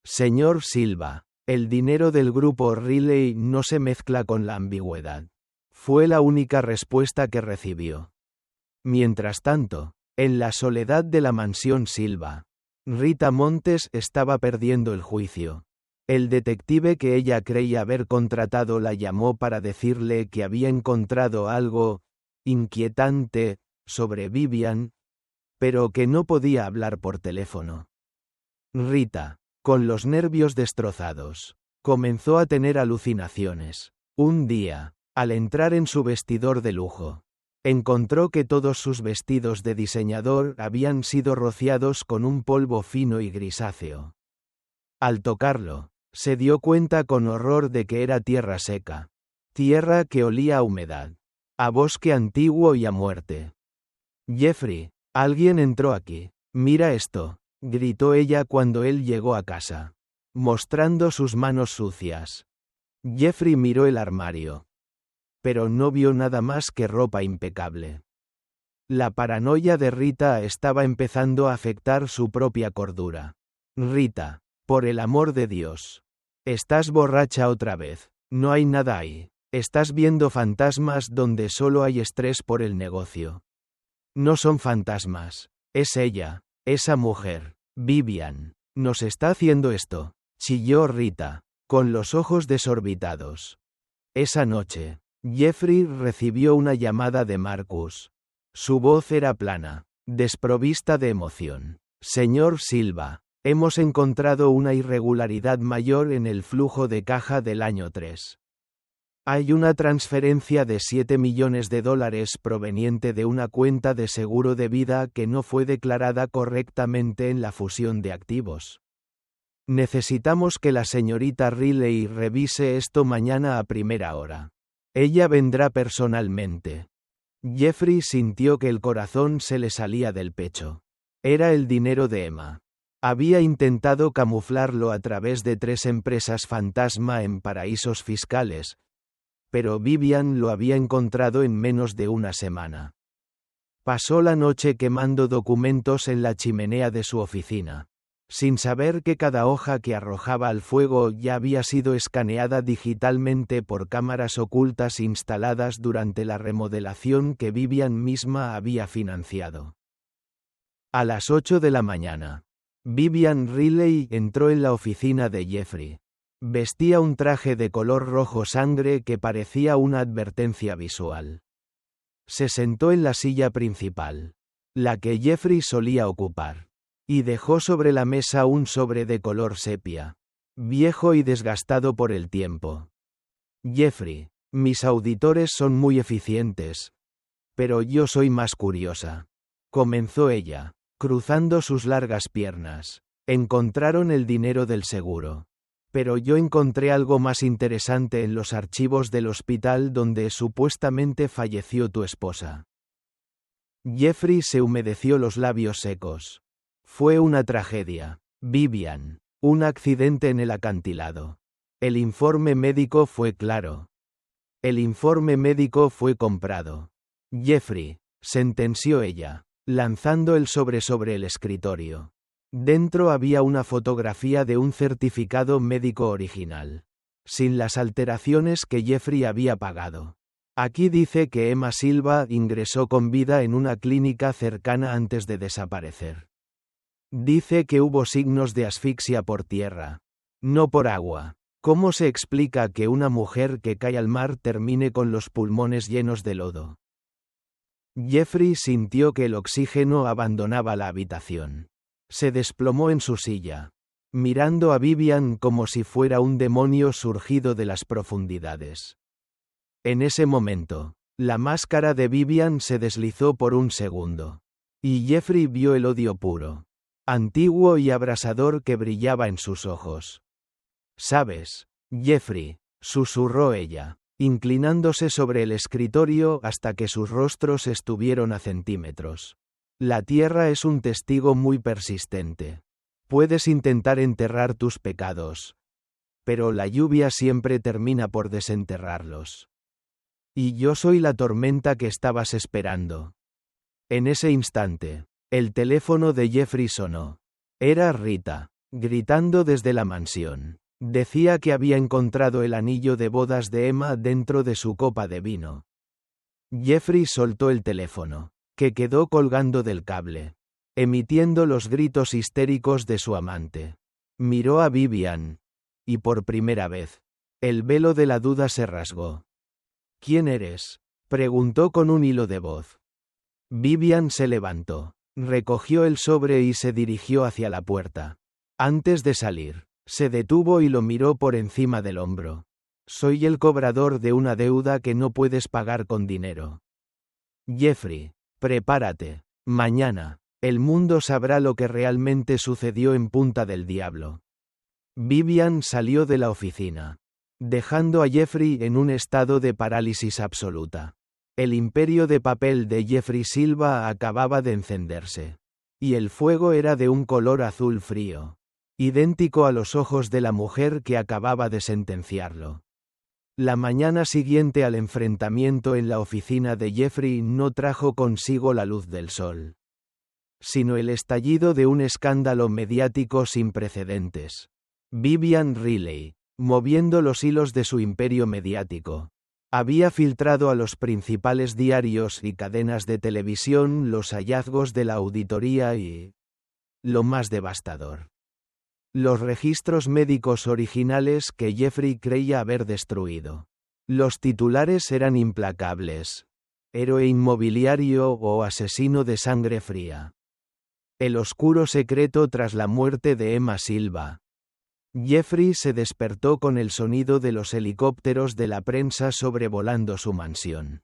Señor Silva, el dinero del grupo Riley no se mezcla con la ambigüedad. Fue la única respuesta que recibió. Mientras tanto, en la soledad de la mansión Silva, Rita Montes estaba perdiendo el juicio. El detective que ella creía haber contratado la llamó para decirle que había encontrado algo inquietante sobre Vivian, pero que no podía hablar por teléfono. Rita, con los nervios destrozados, comenzó a tener alucinaciones. Un día, al entrar en su vestidor de lujo, encontró que todos sus vestidos de diseñador habían sido rociados con un polvo fino y grisáceo. Al tocarlo, se dio cuenta con horror de que era tierra seca, tierra que olía a humedad, a bosque antiguo y a muerte. Jeffrey, alguien entró aquí. Mira esto, gritó ella cuando él llegó a casa, mostrando sus manos sucias. Jeffrey miró el armario, pero no vio nada más que ropa impecable. La paranoia de Rita estaba empezando a afectar su propia cordura. Rita, por el amor de Dios. Estás borracha otra vez. No hay nada ahí. Estás viendo fantasmas donde solo hay estrés por el negocio. No son fantasmas. Es ella, esa mujer, Vivian. Nos está haciendo esto, chilló Rita, con los ojos desorbitados. Esa noche, Jeffrey recibió una llamada de Marcus. Su voz era plana, desprovista de emoción. Señor Silva, hemos encontrado una irregularidad mayor en el flujo de caja del año 3. Hay una transferencia de $7 millones proveniente de una cuenta de seguro de vida que no fue declarada correctamente en la fusión de activos. Necesitamos que la señorita Riley revise esto mañana a primera hora. Ella vendrá personalmente. Jeffrey sintió que el corazón se le salía del pecho. Era el dinero de Emma. Había intentado camuflarlo a través de 3 empresas fantasma en paraísos fiscales, pero Vivian lo había encontrado en menos de una semana. Pasó la noche quemando documentos en la chimenea de su oficina, sin saber que cada hoja que arrojaba al fuego ya había sido escaneada digitalmente por cámaras ocultas instaladas durante la remodelación que Vivian misma había financiado. A las 8 de la mañana, Vivian Riley entró en la oficina de Jeffrey. Vestía un traje de color rojo sangre que parecía una advertencia visual. Se sentó en la silla principal, la que Jeffrey solía ocupar, y dejó sobre la mesa un sobre de color sepia, viejo y desgastado por el tiempo. Jeffrey, mis auditores son muy eficientes, pero yo soy más curiosa, comenzó ella, cruzando sus largas piernas. Encontraron el dinero del seguro. Pero yo encontré algo más interesante en los archivos del hospital donde supuestamente falleció tu esposa. Jeffrey se humedeció los labios secos. Fue una tragedia, Vivian, un accidente en el acantilado. El informe médico fue claro. El informe médico fue comprado. Jeffrey, sentenció ella, lanzando el sobre el escritorio. Dentro había una fotografía de un certificado médico original, sin las alteraciones que Jeffrey había pagado. Aquí dice que Emma Silva ingresó con vida en una clínica cercana antes de desaparecer. Dice que hubo signos de asfixia por tierra, no por agua. ¿Cómo se explica que una mujer que cae al mar termine con los pulmones llenos de lodo? Jeffrey sintió que el oxígeno abandonaba la habitación. Se desplomó en su silla, mirando a Vivian como si fuera un demonio surgido de las profundidades. En ese momento, la máscara de Vivian se deslizó por un segundo. Y Jeffrey vio el odio puro, antiguo y abrasador que brillaba en sus ojos. ¿Sabes, Jeffrey?, susurró ella, inclinándose sobre el escritorio hasta que sus rostros estuvieron a centímetros. La tierra es un testigo muy persistente. Puedes intentar enterrar tus pecados, pero la lluvia siempre termina por desenterrarlos. Y yo soy la tormenta que estabas esperando. En ese instante, el teléfono de Jeffrey sonó. Era Rita, gritando desde la mansión. Decía que había encontrado el anillo de bodas de Emma dentro de su copa de vino. Jeffrey soltó el teléfono, que quedó colgando del cable, emitiendo los gritos histéricos de su amante. Miró a Vivian, y por primera vez, el velo de la duda se rasgó. ¿Quién eres?, preguntó con un hilo de voz. Vivian se levantó, recogió el sobre y se dirigió hacia la puerta. Antes de salir, se detuvo y lo miró por encima del hombro. Soy el cobrador de una deuda que no puedes pagar con dinero. Jeffrey, prepárate. Mañana, el mundo sabrá lo que realmente sucedió en Punta del Diablo. Vivian salió de la oficina, dejando a Jeffrey en un estado de parálisis absoluta. El imperio de papel de Jeffrey Silva acababa de encenderse. Y el fuego era de un color azul frío, idéntico a los ojos de la mujer que acababa de sentenciarlo. La mañana siguiente al enfrentamiento en la oficina de Jeffrey no trajo consigo la luz del sol, sino el estallido de un escándalo mediático sin precedentes. Vivian Riley, moviendo los hilos de su imperio mediático, había filtrado a los principales diarios y cadenas de televisión los hallazgos de la auditoría y, lo más devastador, los registros médicos originales que Jeffrey creía haber destruido. Los titulares eran implacables: héroe inmobiliario o asesino de sangre fría. El oscuro secreto tras la muerte de Emma Silva. Jeffrey se despertó con el sonido de los helicópteros de la prensa sobrevolando su mansión.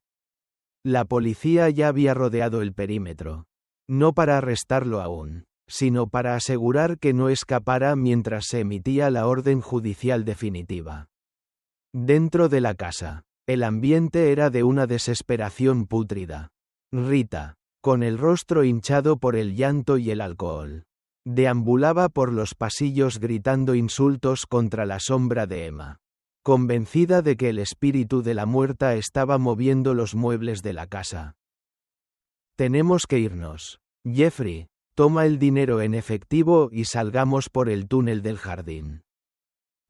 La policía ya había rodeado el perímetro. No para arrestarlo aún, sino para asegurar que no escapara mientras se emitía la orden judicial definitiva. Dentro de la casa, el ambiente era de una desesperación pútrida. Rita, con el rostro hinchado por el llanto y el alcohol, deambulaba por los pasillos gritando insultos contra la sombra de Emma, convencida de que el espíritu de la muerta estaba moviendo los muebles de la casa. Tenemos que irnos. Jeffrey, toma el dinero en efectivo y salgamos por el túnel del jardín.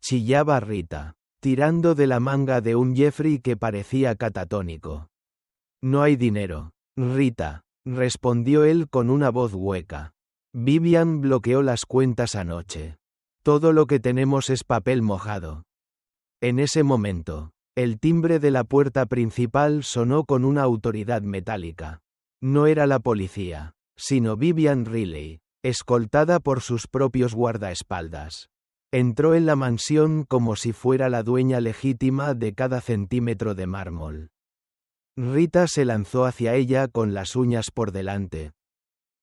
Chillaba Rita, tirando de la manga de un Jeffrey que parecía catatónico. No hay dinero, Rita, respondió él con una voz hueca. Vivian bloqueó las cuentas anoche. Todo lo que tenemos es papel mojado. En ese momento, el timbre de la puerta principal sonó con una autoridad metálica. No era la policía, sino Vivian Riley, escoltada por sus propios guardaespaldas. Entró en la mansión como si fuera la dueña legítima de cada centímetro de mármol. Rita se lanzó hacia ella con las uñas por delante,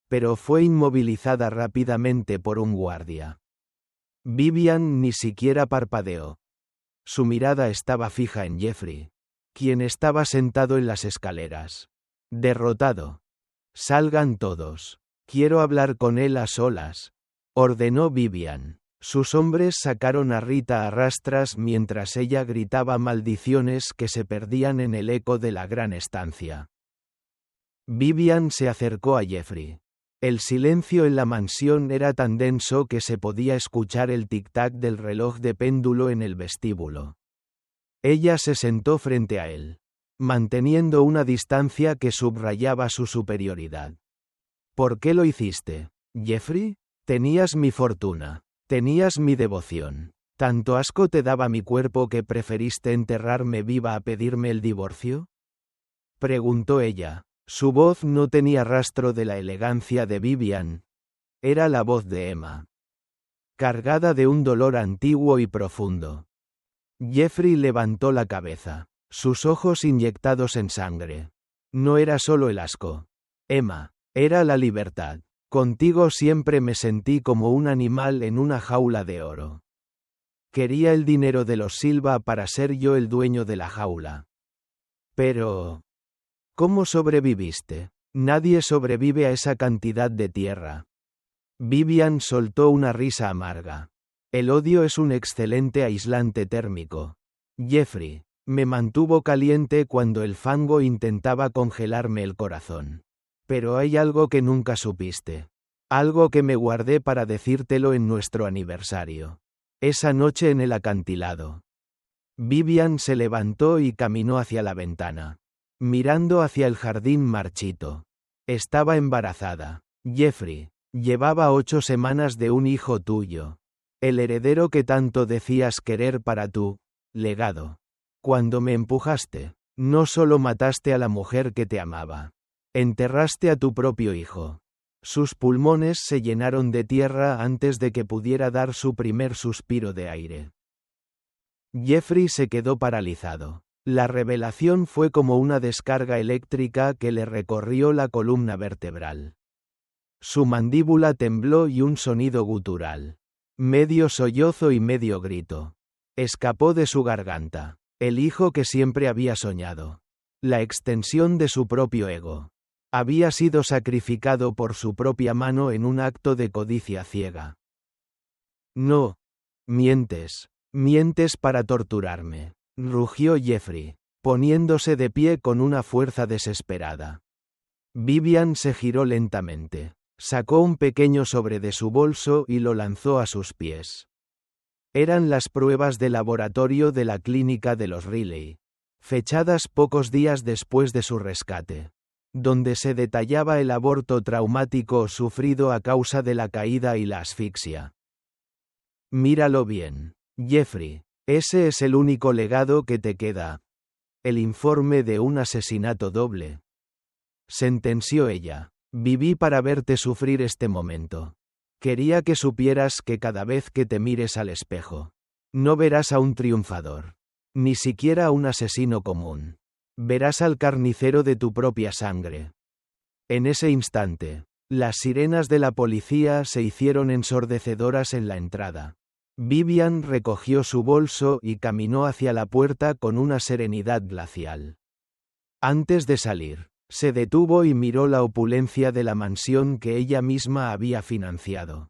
pero fue inmovilizada rápidamente por un guardia. Vivian ni siquiera parpadeó. Su mirada estaba fija en Jeffrey, quien estaba sentado en las escaleras. Derrotado. Salgan todos. Quiero hablar con él a solas, ordenó Vivian. Sus hombres sacaron a Rita a rastras mientras ella gritaba maldiciones que se perdían en el eco de la gran estancia. Vivian se acercó a Jeffrey. El silencio en la mansión era tan denso que se podía escuchar el tic-tac del reloj de péndulo en el vestíbulo. Ella se sentó frente a él, manteniendo una distancia que subrayaba su superioridad. ¿Por qué lo hiciste, Jeffrey? Tenías mi fortuna. Tenías mi devoción. ¿Tanto asco te daba mi cuerpo que preferiste enterrarme viva a pedirme el divorcio? Preguntó ella. Su voz no tenía rastro de la elegancia de Vivian. Era la voz de Emma, cargada de un dolor antiguo y profundo. Jeffrey levantó la cabeza, sus ojos inyectados en sangre. No era solo el asco. Emma, era la libertad. Contigo siempre me sentí como un animal en una jaula de oro. Quería el dinero de los Silva para ser yo el dueño de la jaula. Pero... ¿cómo sobreviviste? Nadie sobrevive a esa cantidad de tierra. Vivian soltó una risa amarga. El odio es un excelente aislante térmico. Jeffrey, me mantuvo caliente cuando el fango intentaba congelarme el corazón. Pero hay algo que nunca supiste. Algo que me guardé para decírtelo en nuestro aniversario. Esa noche en el acantilado. Vivian se levantó y caminó hacia la ventana, mirando hacia el jardín marchito. Estaba embarazada. Jeffrey, llevaba 8 semanas de un hijo tuyo. El heredero que tanto decías querer para tu legado. Cuando me empujaste, no solo mataste a la mujer que te amaba. Enterraste a tu propio hijo. Sus pulmones se llenaron de tierra antes de que pudiera dar su primer suspiro de aire. Jeffrey se quedó paralizado. La revelación fue como una descarga eléctrica que le recorrió la columna vertebral. Su mandíbula tembló y un sonido gutural, medio sollozo y medio grito, escapó de su garganta. El hijo que siempre había soñado. La extensión de su propio ego. Había sido sacrificado por su propia mano en un acto de codicia ciega. No. Mientes. Mientes para torturarme. Rugió Jeffrey, poniéndose de pie con una fuerza desesperada. Vivian se giró lentamente. Sacó un pequeño sobre de su bolso y lo lanzó a sus pies. Eran las pruebas de laboratorio de la clínica de los Riley, fechadas pocos días después de su rescate, donde se detallaba el aborto traumático sufrido a causa de la caída y la asfixia. Míralo bien, Jeffrey, ese es el único legado que te queda. El informe de un asesinato doble. Sentenció ella. Viví para verte sufrir este momento. Quería que supieras que cada vez que te mires al espejo, no verás a un triunfador, ni siquiera a un asesino común. Verás al carnicero de tu propia sangre. En ese instante, las sirenas de la policía se hicieron ensordecedoras en la entrada. Vivian recogió su bolso y caminó hacia la puerta con una serenidad glacial. Antes de salir, se detuvo y miró la opulencia de la mansión que ella misma había financiado.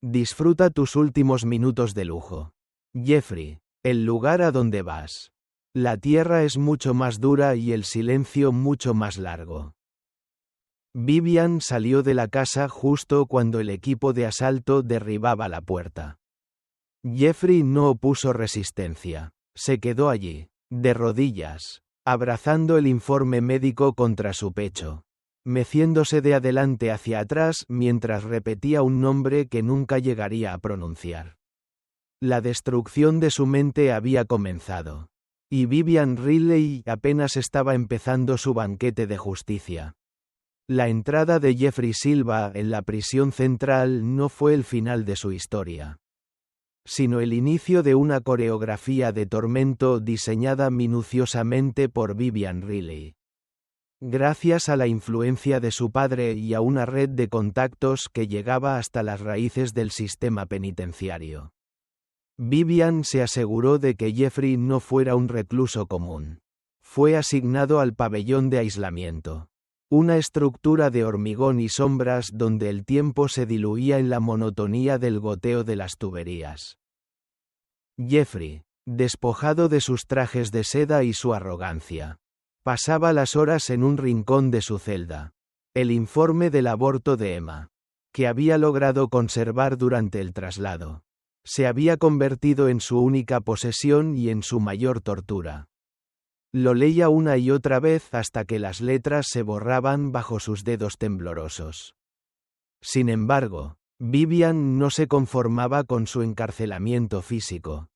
Disfruta tus últimos minutos de lujo. Jeffrey, el lugar a donde vas. La tierra es mucho más dura y el silencio mucho más largo. Vivian salió de la casa justo cuando el equipo de asalto derribaba la puerta. Jeffrey no opuso resistencia. Se quedó allí, de rodillas, abrazando el informe médico contra su pecho, meciéndose de adelante hacia atrás mientras repetía un nombre que nunca llegaría a pronunciar. La destrucción de su mente había comenzado. Y Vivian Riley apenas estaba empezando su banquete de justicia. La entrada de Jeffrey Silva en la prisión central no fue el final de su historia, sino el inicio de una coreografía de tormento diseñada minuciosamente por Vivian Riley. Gracias a la influencia de su padre y a una red de contactos que llegaba hasta las raíces del sistema penitenciario. Vivian se aseguró de que Jeffrey no fuera un recluso común. Fue asignado al pabellón de aislamiento. Una estructura de hormigón y sombras donde el tiempo se diluía en la monotonía del goteo de las tuberías. Jeffrey, despojado de sus trajes de seda y su arrogancia, pasaba las horas en un rincón de su celda. El informe del aborto de Emma, que había logrado conservar durante el traslado, se había convertido en su única posesión y en su mayor tortura. Lo leía una y otra vez hasta que las letras se borraban bajo sus dedos temblorosos. Sin embargo, Vivian no se conformaba con su encarcelamiento físico.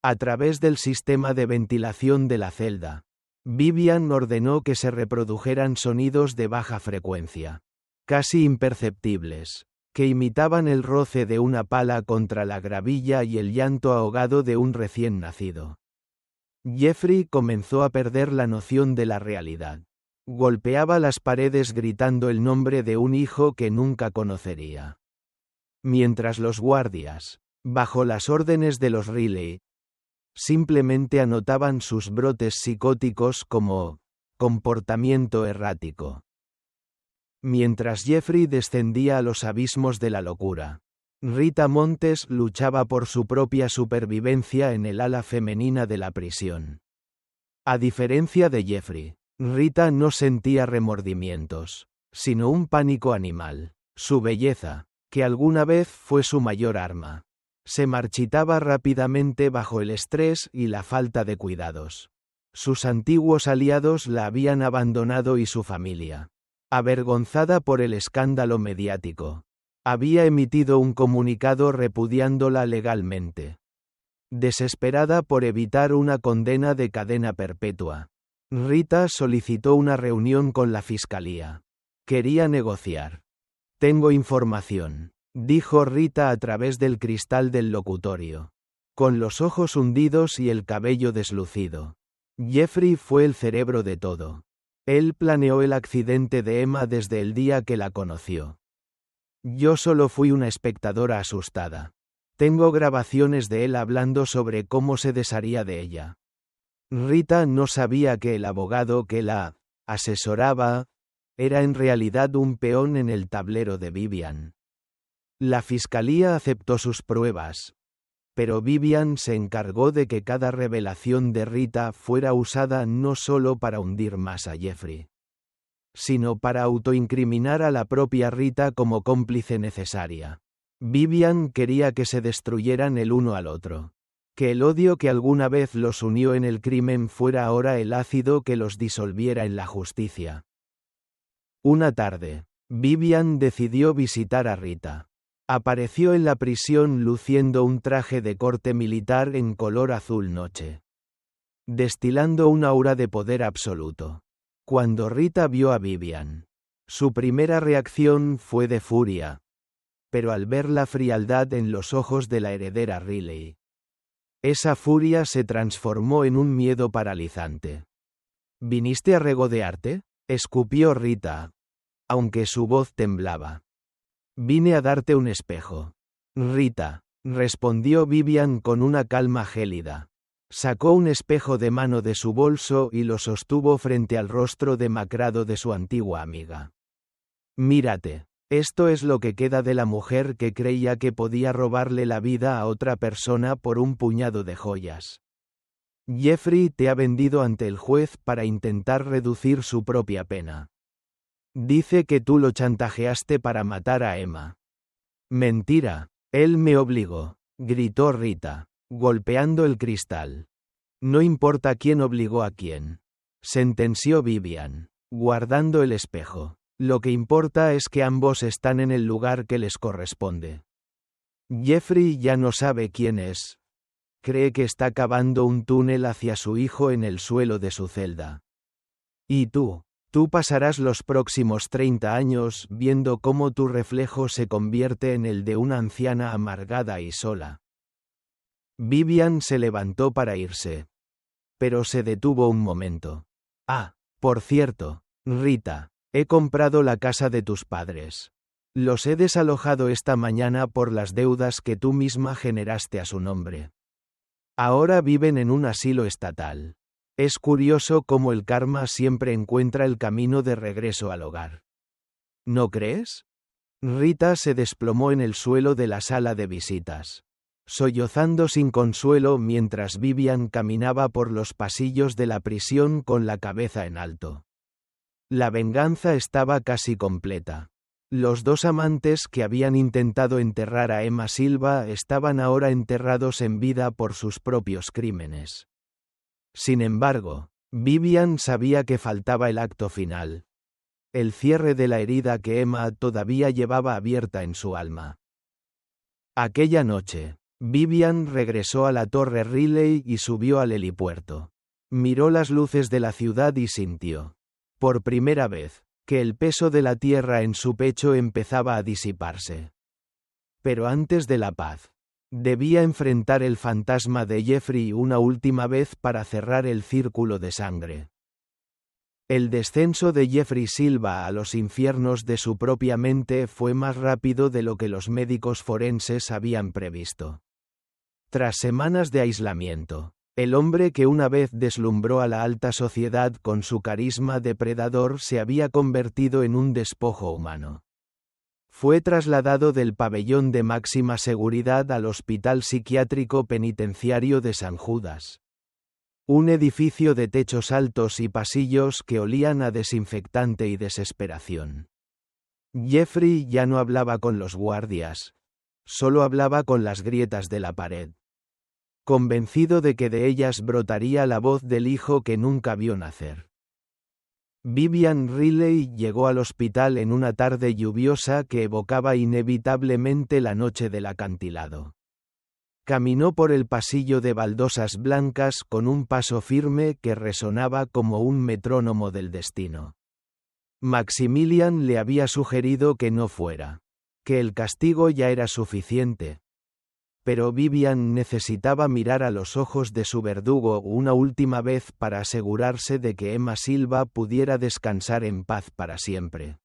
A través del sistema de ventilación de la celda, Vivian ordenó que se reprodujeran sonidos de baja frecuencia, casi imperceptibles, que imitaban el roce de una pala contra la gravilla y el llanto ahogado de un recién nacido. Jeffrey comenzó a perder la noción de la realidad. Golpeaba las paredes gritando el nombre de un hijo que nunca conocería. Mientras los guardias, bajo las órdenes de los Riley, simplemente anotaban sus brotes psicóticos como comportamiento errático. Mientras Jeffrey descendía a los abismos de la locura, Rita Montes luchaba por su propia supervivencia en el ala femenina de la prisión. A diferencia de Jeffrey, Rita no sentía remordimientos, sino un pánico animal. Su belleza, que alguna vez fue su mayor arma, se marchitaba rápidamente bajo el estrés y la falta de cuidados. Sus antiguos aliados la habían abandonado y su familia, avergonzada por el escándalo mediático, había emitido un comunicado repudiándola legalmente. Desesperada por evitar una condena de cadena perpetua, Rita solicitó una reunión con la fiscalía. Quería negociar. «Tengo información», dijo Rita a través del cristal del locutorio. Con los ojos hundidos y el cabello deslucido. Jeffrey fue el cerebro de todo. Él planeó el accidente de Emma desde el día que la conoció. Yo solo fui una espectadora asustada. Tengo grabaciones de él hablando sobre cómo se desharía de ella. Rita no sabía que el abogado que la asesoraba era en realidad un peón en el tablero de Vivian. La fiscalía aceptó sus pruebas, pero Vivian se encargó de que cada revelación de Rita fuera usada no solo para hundir más a Jeffrey, sino para autoincriminar a la propia Rita como cómplice necesaria. Vivian quería que se destruyeran el uno al otro, que el odio que alguna vez los unió en el crimen fuera ahora el ácido que los disolviera en la justicia. Una tarde, Vivian decidió visitar a Rita. Apareció en la prisión luciendo un traje de corte militar en color azul noche, destilando un aura de poder absoluto. Cuando Rita vio a Vivian, su primera reacción fue de furia, pero al ver la frialdad en los ojos de la heredera Riley, esa furia se transformó en un miedo paralizante. ¿Viniste a regodearte?, escupió Rita, aunque su voz temblaba. Vine a darte un espejo. Rita, respondió Vivian con una calma gélida. Sacó un espejo de mano de su bolso y lo sostuvo frente al rostro demacrado de su antigua amiga. Mírate, esto es lo que queda de la mujer que creía que podía robarle la vida a otra persona por un puñado de joyas. Jeffrey te ha vendido ante el juez para intentar reducir su propia pena. Dice que tú lo chantajeaste para matar a Emma. Mentira, él me obligó, gritó Rita, golpeando el cristal. No importa quién obligó a quién, sentenció Vivian, guardando el espejo. Lo que importa es que ambos están en el lugar que les corresponde. Jeffrey ya no sabe quién es. Cree que está cavando un túnel hacia su hijo en el suelo de su celda. Y tú pasarás los próximos 30 años viendo cómo tu reflejo se convierte en el de una anciana amargada y sola. Vivian se levantó para irse, pero se detuvo un momento. Ah, por cierto, Rita, he comprado la casa de tus padres. Los he desalojado esta mañana por las deudas que tú misma generaste a su nombre. Ahora viven en un asilo estatal. Es curioso cómo el karma siempre encuentra el camino de regreso al hogar. ¿No crees? Rita se desplomó en el suelo de la sala de visitas, sollozando sin consuelo mientras Vivian caminaba por los pasillos de la prisión con la cabeza en alto. La venganza estaba casi completa. Los dos amantes que habían intentado enterrar a Emma Silva estaban ahora enterrados en vida por sus propios crímenes. Sin embargo, Vivian sabía que faltaba el acto final. El cierre de la herida que Emma todavía llevaba abierta en su alma. Aquella noche, Vivian regresó a la Torre Riley y subió al helipuerto. Miró las luces de la ciudad y sintió, por primera vez, que el peso de la tierra en su pecho empezaba a disiparse. Pero antes de la paz, debía enfrentar el fantasma de Jeffrey una última vez para cerrar el círculo de sangre. El descenso de Jeffrey Silva a los infiernos de su propia mente fue más rápido de lo que los médicos forenses habían previsto. Tras semanas de aislamiento, el hombre que una vez deslumbró a la alta sociedad con su carisma depredador se había convertido en un despojo humano. Fue trasladado del pabellón de máxima seguridad al Hospital Psiquiátrico Penitenciario de San Judas. Un edificio de techos altos y pasillos que olían a desinfectante y desesperación. Jeffrey ya no hablaba con los guardias, solo hablaba con las grietas de la pared. Convencido de que de ellas brotaría la voz del hijo que nunca vio nacer. Vivian Riley llegó al hospital en una tarde lluviosa que evocaba inevitablemente la noche del acantilado. Caminó por el pasillo de baldosas blancas con un paso firme que resonaba como un metrónomo del destino. Maximilian le había sugerido que no fuera, que el castigo ya era suficiente. Pero Vivian necesitaba mirar a los ojos de su verdugo una última vez para asegurarse de que Emma Silva pudiera descansar en paz para siempre.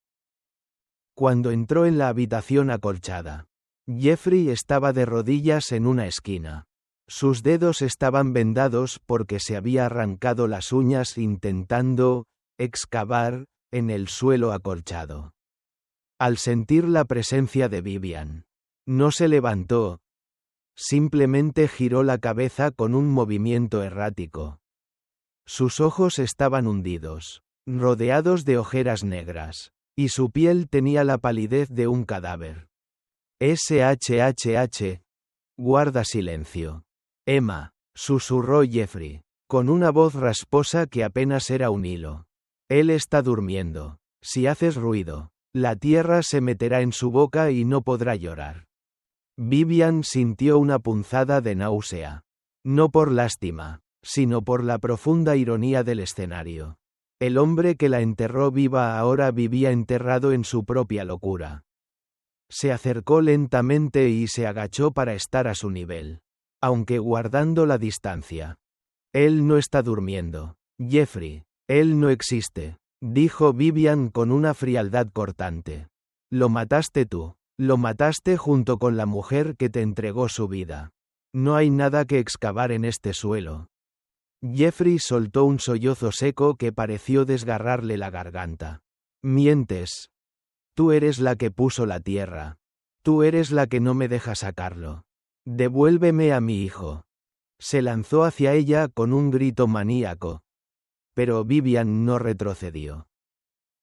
Cuando entró en la habitación acolchada, Jeffrey estaba de rodillas en una esquina. Sus dedos estaban vendados porque se había arrancado las uñas intentando excavar en el suelo acolchado. Al sentir la presencia de Vivian, no se levantó, simplemente giró la cabeza con un movimiento errático. Sus ojos estaban hundidos, rodeados de ojeras negras, y su piel tenía la palidez de un cadáver. SHHH. Guarda silencio. Emma, susurró Jeffrey, con una voz rasposa que apenas era un hilo. Él está durmiendo. Si haces ruido, la tierra se meterá en su boca y no podrá llorar. Vivian sintió una punzada de náusea. No por lástima, sino por la profunda ironía del escenario. El hombre que la enterró viva ahora vivía enterrado en su propia locura. Se acercó lentamente y se agachó para estar a su nivel, aunque guardando la distancia. Él no está durmiendo, Jeffrey, él no existe, dijo Vivian con una frialdad cortante. Lo mataste tú, lo mataste junto con la mujer que te entregó su vida. No hay nada que excavar en este suelo. Jeffrey soltó un sollozo seco que pareció desgarrarle la garganta. Mientes. Tú eres la que puso la tierra. Tú eres la que no me deja sacarlo. Devuélveme a mi hijo. Se lanzó hacia ella con un grito maníaco. Pero Vivian no retrocedió.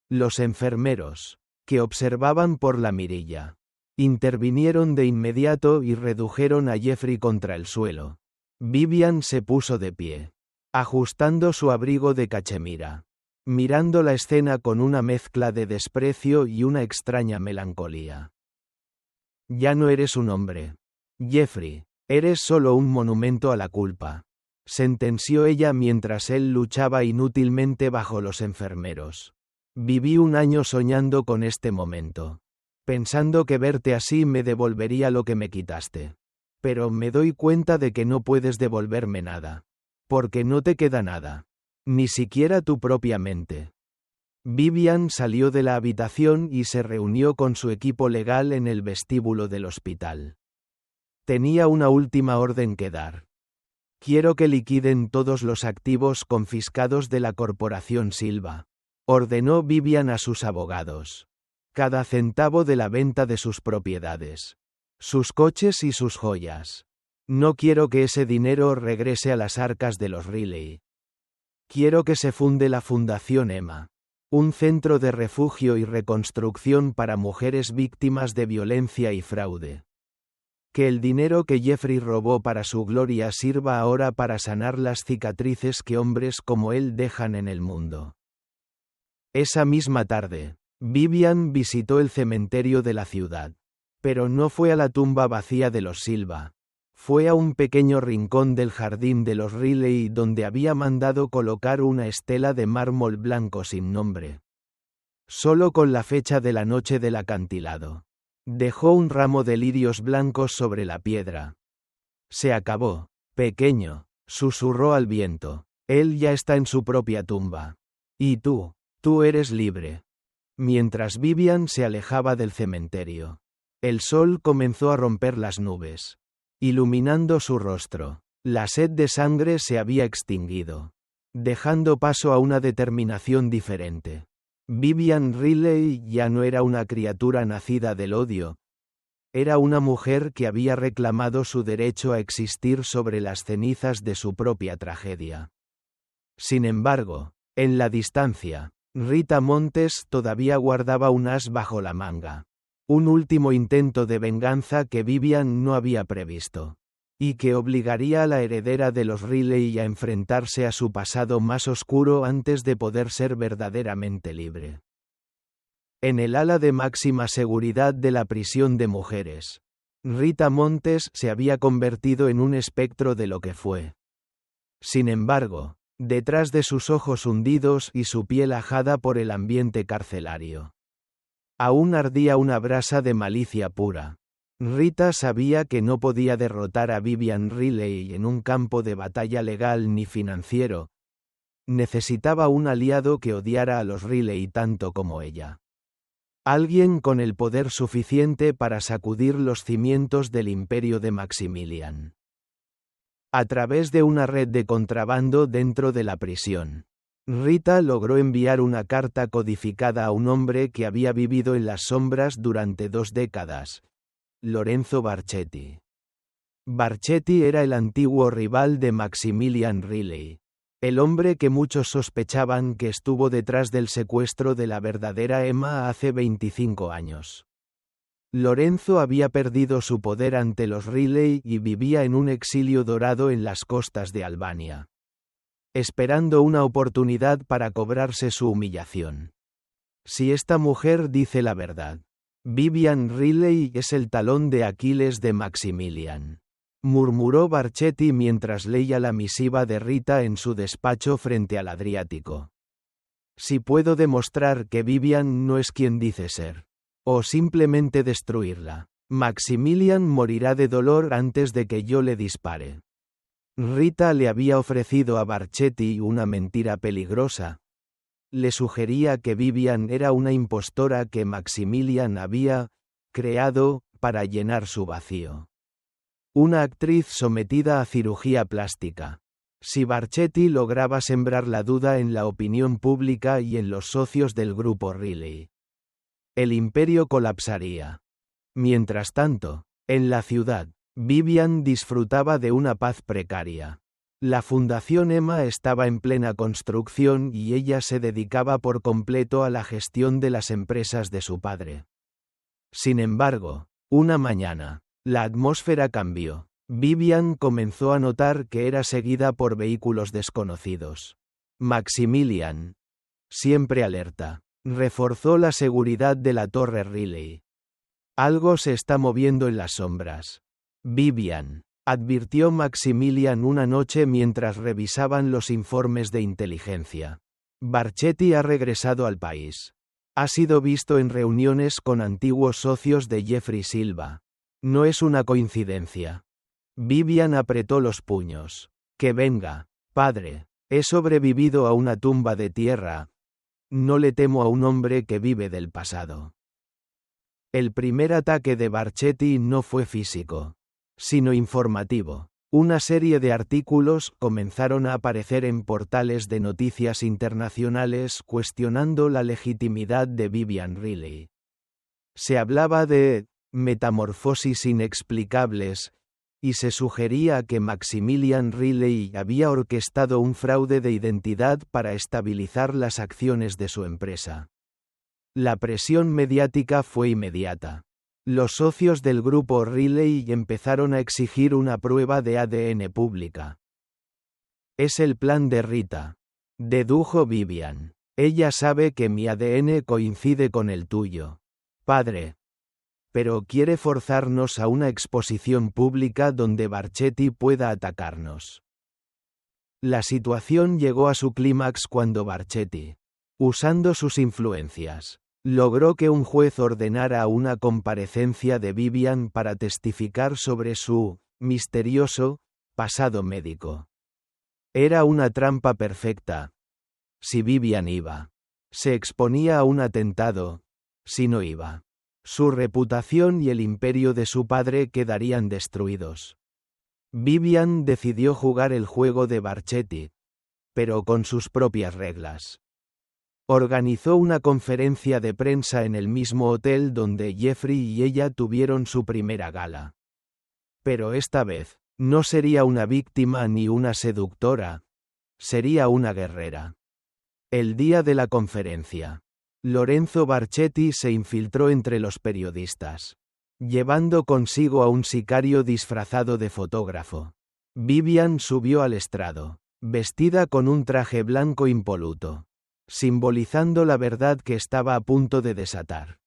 Los enfermeros, que observaban por la mirilla, intervinieron de inmediato y redujeron a Jeffrey contra el suelo. Vivian se puso de pie, ajustando su abrigo de cachemira, mirando la escena con una mezcla de desprecio y una extraña melancolía. Ya no eres un hombre, Jeffrey, eres solo un monumento a la culpa, sentenció ella mientras él luchaba inútilmente bajo los enfermeros. Viví un año soñando con este momento, pensando que verte así me devolvería lo que me quitaste. Pero me doy cuenta de que no puedes devolverme nada, porque no te queda nada. Ni siquiera tu propia mente. Vivian salió de la habitación y se reunió con su equipo legal en el vestíbulo del hospital. Tenía una última orden que dar. Quiero que liquiden todos los activos confiscados de la corporación Silva, ordenó Vivian a sus abogados. Cada centavo de la venta de sus propiedades, sus coches y sus joyas. No quiero que ese dinero regrese a las arcas de los Riley. Quiero que se funde la Fundación Emma, un centro de refugio y reconstrucción para mujeres víctimas de violencia y fraude. Que el dinero que Jeffrey robó para su gloria sirva ahora para sanar las cicatrices que hombres como él dejan en el mundo. Esa misma tarde, Vivian visitó el cementerio de la ciudad. Pero no fue a la tumba vacía de los Silva. Fue a un pequeño rincón del jardín de los Riley donde había mandado colocar una estela de mármol blanco sin nombre. Solo con la fecha de la noche del acantilado. Dejó un ramo de lirios blancos sobre la piedra. Se acabó, pequeño, susurró al viento. Él ya está en su propia tumba. Y tú eres libre. Mientras Vivian se alejaba del cementerio. El sol comenzó a romper las nubes, iluminando su rostro. La sed de sangre se había extinguido, dejando paso a una determinación diferente. Vivian Riley ya no era una criatura nacida del odio. Era una mujer que había reclamado su derecho a existir sobre las cenizas de su propia tragedia. Sin embargo, en la distancia, Rita Montes todavía guardaba un as bajo la manga. Un último intento de venganza que Vivian no había previsto. Y que obligaría a la heredera de los Riley a enfrentarse a su pasado más oscuro antes de poder ser verdaderamente libre. En el ala de máxima seguridad de la prisión de mujeres, Rita Montes se había convertido en un espectro de lo que fue. Sin embargo, detrás de sus ojos hundidos y su piel ajada por el ambiente carcelario, aún ardía una brasa de malicia pura. Rita sabía que no podía derrotar a Vivian Riley en un campo de batalla legal ni financiero. Necesitaba un aliado que odiara a los Riley tanto como ella. Alguien con el poder suficiente para sacudir los cimientos del imperio de Maximilian. A través de una red de contrabando dentro de la prisión, Rita logró enviar una carta codificada a un hombre que había vivido en las sombras durante 2 décadas, Lorenzo Barchetti. Barchetti era el antiguo rival de Maximilian Riley, el hombre que muchos sospechaban que estuvo detrás del secuestro de la verdadera Emma hace 25 años. Lorenzo había perdido su poder ante los Riley y vivía en un exilio dorado en las costas de Albania, esperando una oportunidad para cobrarse su humillación. Si esta mujer dice la verdad, Vivian Riley es el talón de Aquiles de Maximilian, murmuró Barchetti mientras leía la misiva de Rita en su despacho frente al Adriático. Si puedo demostrar que Vivian no es quien dice ser, o simplemente destruirla, Maximilian morirá de dolor antes de que yo le dispare. Rita le había ofrecido a Barchetti una mentira peligrosa. Le sugería que Vivian era una impostora que Maximilian había creado para llenar su vacío. Una actriz sometida a cirugía plástica. Si Barchetti lograba sembrar la duda en la opinión pública y en los socios del grupo Riley, el imperio colapsaría. Mientras tanto, en la ciudad, Vivian disfrutaba de una paz precaria. La Fundación Emma estaba en plena construcción y ella se dedicaba por completo a la gestión de las empresas de su padre. Sin embargo, una mañana, la atmósfera cambió. Vivian comenzó a notar que era seguida por vehículos desconocidos. Maximilian, siempre alerta, reforzó la seguridad de la torre Riley. Algo se está moviendo en las sombras. Vivian, advirtió Maximilian una noche mientras revisaban los informes de inteligencia. Barchetti ha regresado al país. Ha sido visto en reuniones con antiguos socios de Jeffrey Silva. No es una coincidencia. Vivian apretó los puños. Que venga, padre. He sobrevivido a una tumba de tierra. No le temo a un hombre que vive del pasado. El primer ataque de Barchetti no fue físico, sino informativo. Una serie de artículos comenzaron a aparecer en portales de noticias internacionales cuestionando la legitimidad de Vivian Riley. Se hablaba de metamorfosis inexplicables, y se sugería que Maximilian Riley había orquestado un fraude de identidad para estabilizar las acciones de su empresa. La presión mediática fue inmediata. Los socios del grupo Riley empezaron a exigir una prueba de ADN pública. Es el plan de Rita, dedujo Vivian. Ella sabe que mi ADN coincide con el tuyo, padre. Pero quiere forzarnos a una exposición pública donde Barchetti pueda atacarnos. La situación llegó a su clímax cuando Barchetti, usando sus influencias, logró que un juez ordenara una comparecencia de Vivian para testificar sobre su misterioso pasado médico. Era una trampa perfecta. Si Vivian iba, se exponía a un atentado. Si no iba, su reputación y el imperio de su padre quedarían destruidos. Vivian decidió jugar el juego de Barchetti, pero con sus propias reglas. Organizó una conferencia de prensa en el mismo hotel donde Jeffrey y ella tuvieron su primera gala. Pero esta vez, no sería una víctima ni una seductora, sería una guerrera. El día de la conferencia, Lorenzo Barchetti se infiltró entre los periodistas, llevando consigo a un sicario disfrazado de fotógrafo. Vivian subió al estrado, vestida con un traje blanco impoluto, simbolizando la verdad que estaba a punto de desatar.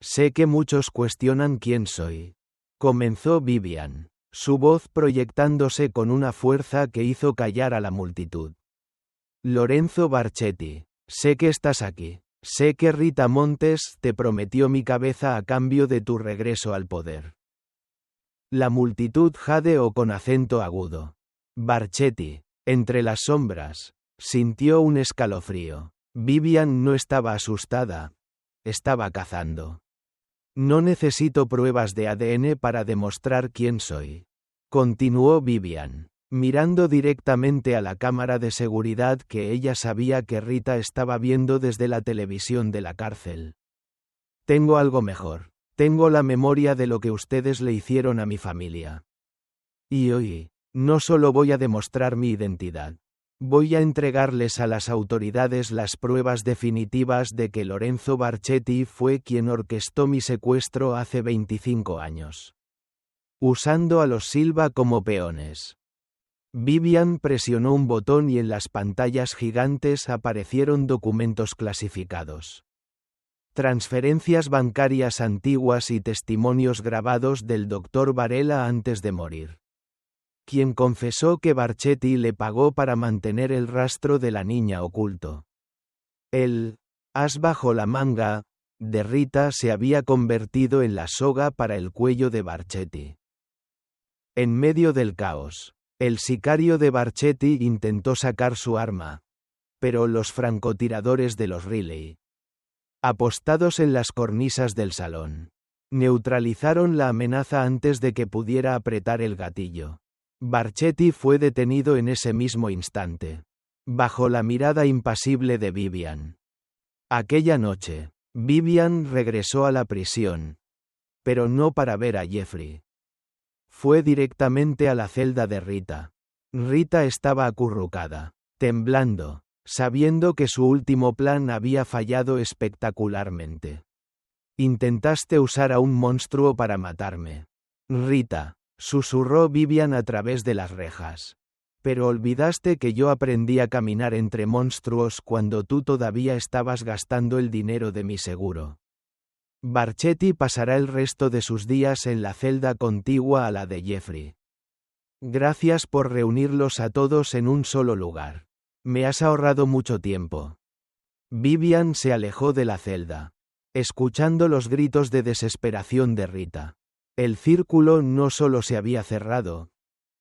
Sé que muchos cuestionan quién soy, comenzó Vivian, su voz proyectándose con una fuerza que hizo callar a la multitud. Lorenzo Barchetti, sé que estás aquí. Sé que Rita Montes te prometió mi cabeza a cambio de tu regreso al poder. La multitud jadeó con acento agudo. Barchetti, entre las sombras, sintió un escalofrío. Vivian no estaba asustada. Estaba cazando. No necesito pruebas de ADN para demostrar quién soy. Continuó Vivian, mirando directamente a la cámara de seguridad que ella sabía que Rita estaba viendo desde la televisión de la cárcel. Tengo algo mejor. Tengo la memoria de lo que ustedes le hicieron a mi familia. Y hoy, no solo voy a demostrar mi identidad. Voy a entregarles a las autoridades las pruebas definitivas de que Lorenzo Barchetti fue quien orquestó mi secuestro hace 25 años. Usando a los Silva como peones. Vivian presionó un botón y en las pantallas gigantes aparecieron documentos clasificados. Transferencias bancarias antiguas y testimonios grabados del Dr. Varela antes de morir. Quien confesó que Barchetti le pagó para mantener el rastro de la niña oculto. El as bajo la manga de Rita se había convertido en la soga para el cuello de Barchetti. En medio del caos, el sicario de Barchetti intentó sacar su arma, pero los francotiradores de los Riley, apostados en las cornisas del salón, neutralizaron la amenaza antes de que pudiera apretar el gatillo. Barchetti fue detenido en ese mismo instante, bajo la mirada impasible de Vivian. Aquella noche, Vivian regresó a la prisión, pero no para ver a Jeffrey. Fue directamente a la celda de Rita. Rita estaba acurrucada, temblando, sabiendo que su último plan había fallado espectacularmente. Intentaste usar a un monstruo para matarme. Rita, susurró Vivian a través de las rejas. Pero olvidaste que yo aprendí a caminar entre monstruos cuando tú todavía estabas gastando el dinero de mi seguro. Barchetti pasará el resto de sus días en la celda contigua a la de Jeffrey. Gracias por reunirlos a todos en un solo lugar. Me has ahorrado mucho tiempo. Vivian se alejó de la celda, escuchando los gritos de desesperación de Rita. El círculo no solo se había cerrado,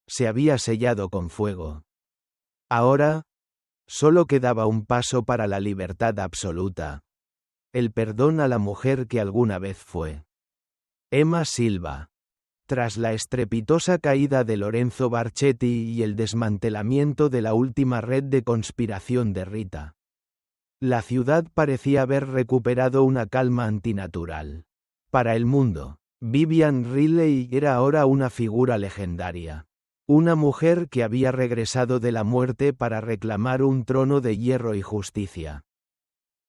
se había sellado con fuego. Ahora, solo quedaba un paso para la libertad absoluta. El perdón a la mujer que alguna vez fue. Emma Silva. Tras la estrepitosa caída de Lorenzo Barchetti y el desmantelamiento de la última red de conspiración de Rita, la ciudad parecía haber recuperado una calma antinatural. Para el mundo, Vivian Riley era ahora una figura legendaria. Una mujer que había regresado de la muerte para reclamar un trono de hierro y justicia.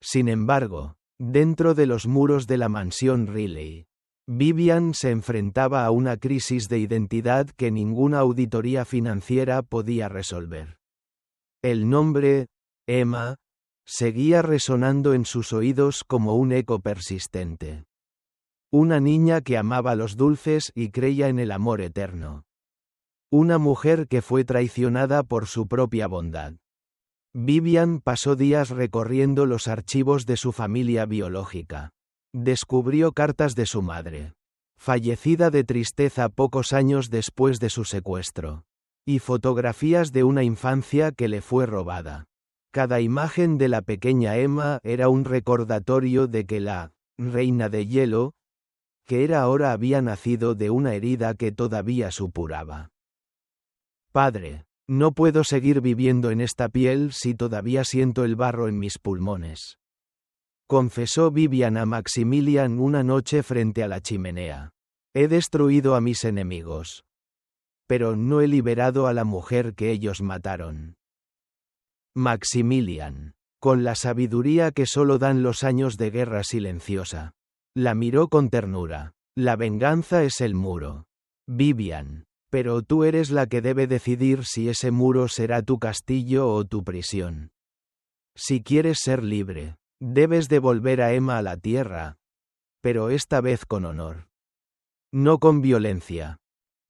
Sin embargo, dentro de los muros de la mansión Riley, Vivian se enfrentaba a una crisis de identidad que ninguna auditoría financiera podía resolver. El nombre, Emma, seguía resonando en sus oídos como un eco persistente. Una niña que amaba los dulces y creía en el amor eterno. Una mujer que fue traicionada por su propia bondad. Vivian pasó días recorriendo los archivos de su familia biológica. Descubrió cartas de su madre, fallecida de tristeza pocos años después de su secuestro, y fotografías de una infancia que le fue robada. Cada imagen de la pequeña Emma era un recordatorio de que la reina de hielo, que era ahora, había nacido de una herida que todavía supuraba. Padre, no puedo seguir viviendo en esta piel si todavía siento el barro en mis pulmones. Confesó Vivian a Maximilian una noche frente a la chimenea. He destruido a mis enemigos. Pero no he liberado a la mujer que ellos mataron. Maximilian, con la sabiduría que solo dan los años de guerra silenciosa, la miró con ternura. La venganza es el muro. Vivian, pero tú eres la que debe decidir si ese muro será tu castillo o tu prisión. Si quieres ser libre, debes devolver a Emma a la tierra, pero esta vez con honor. No con violencia.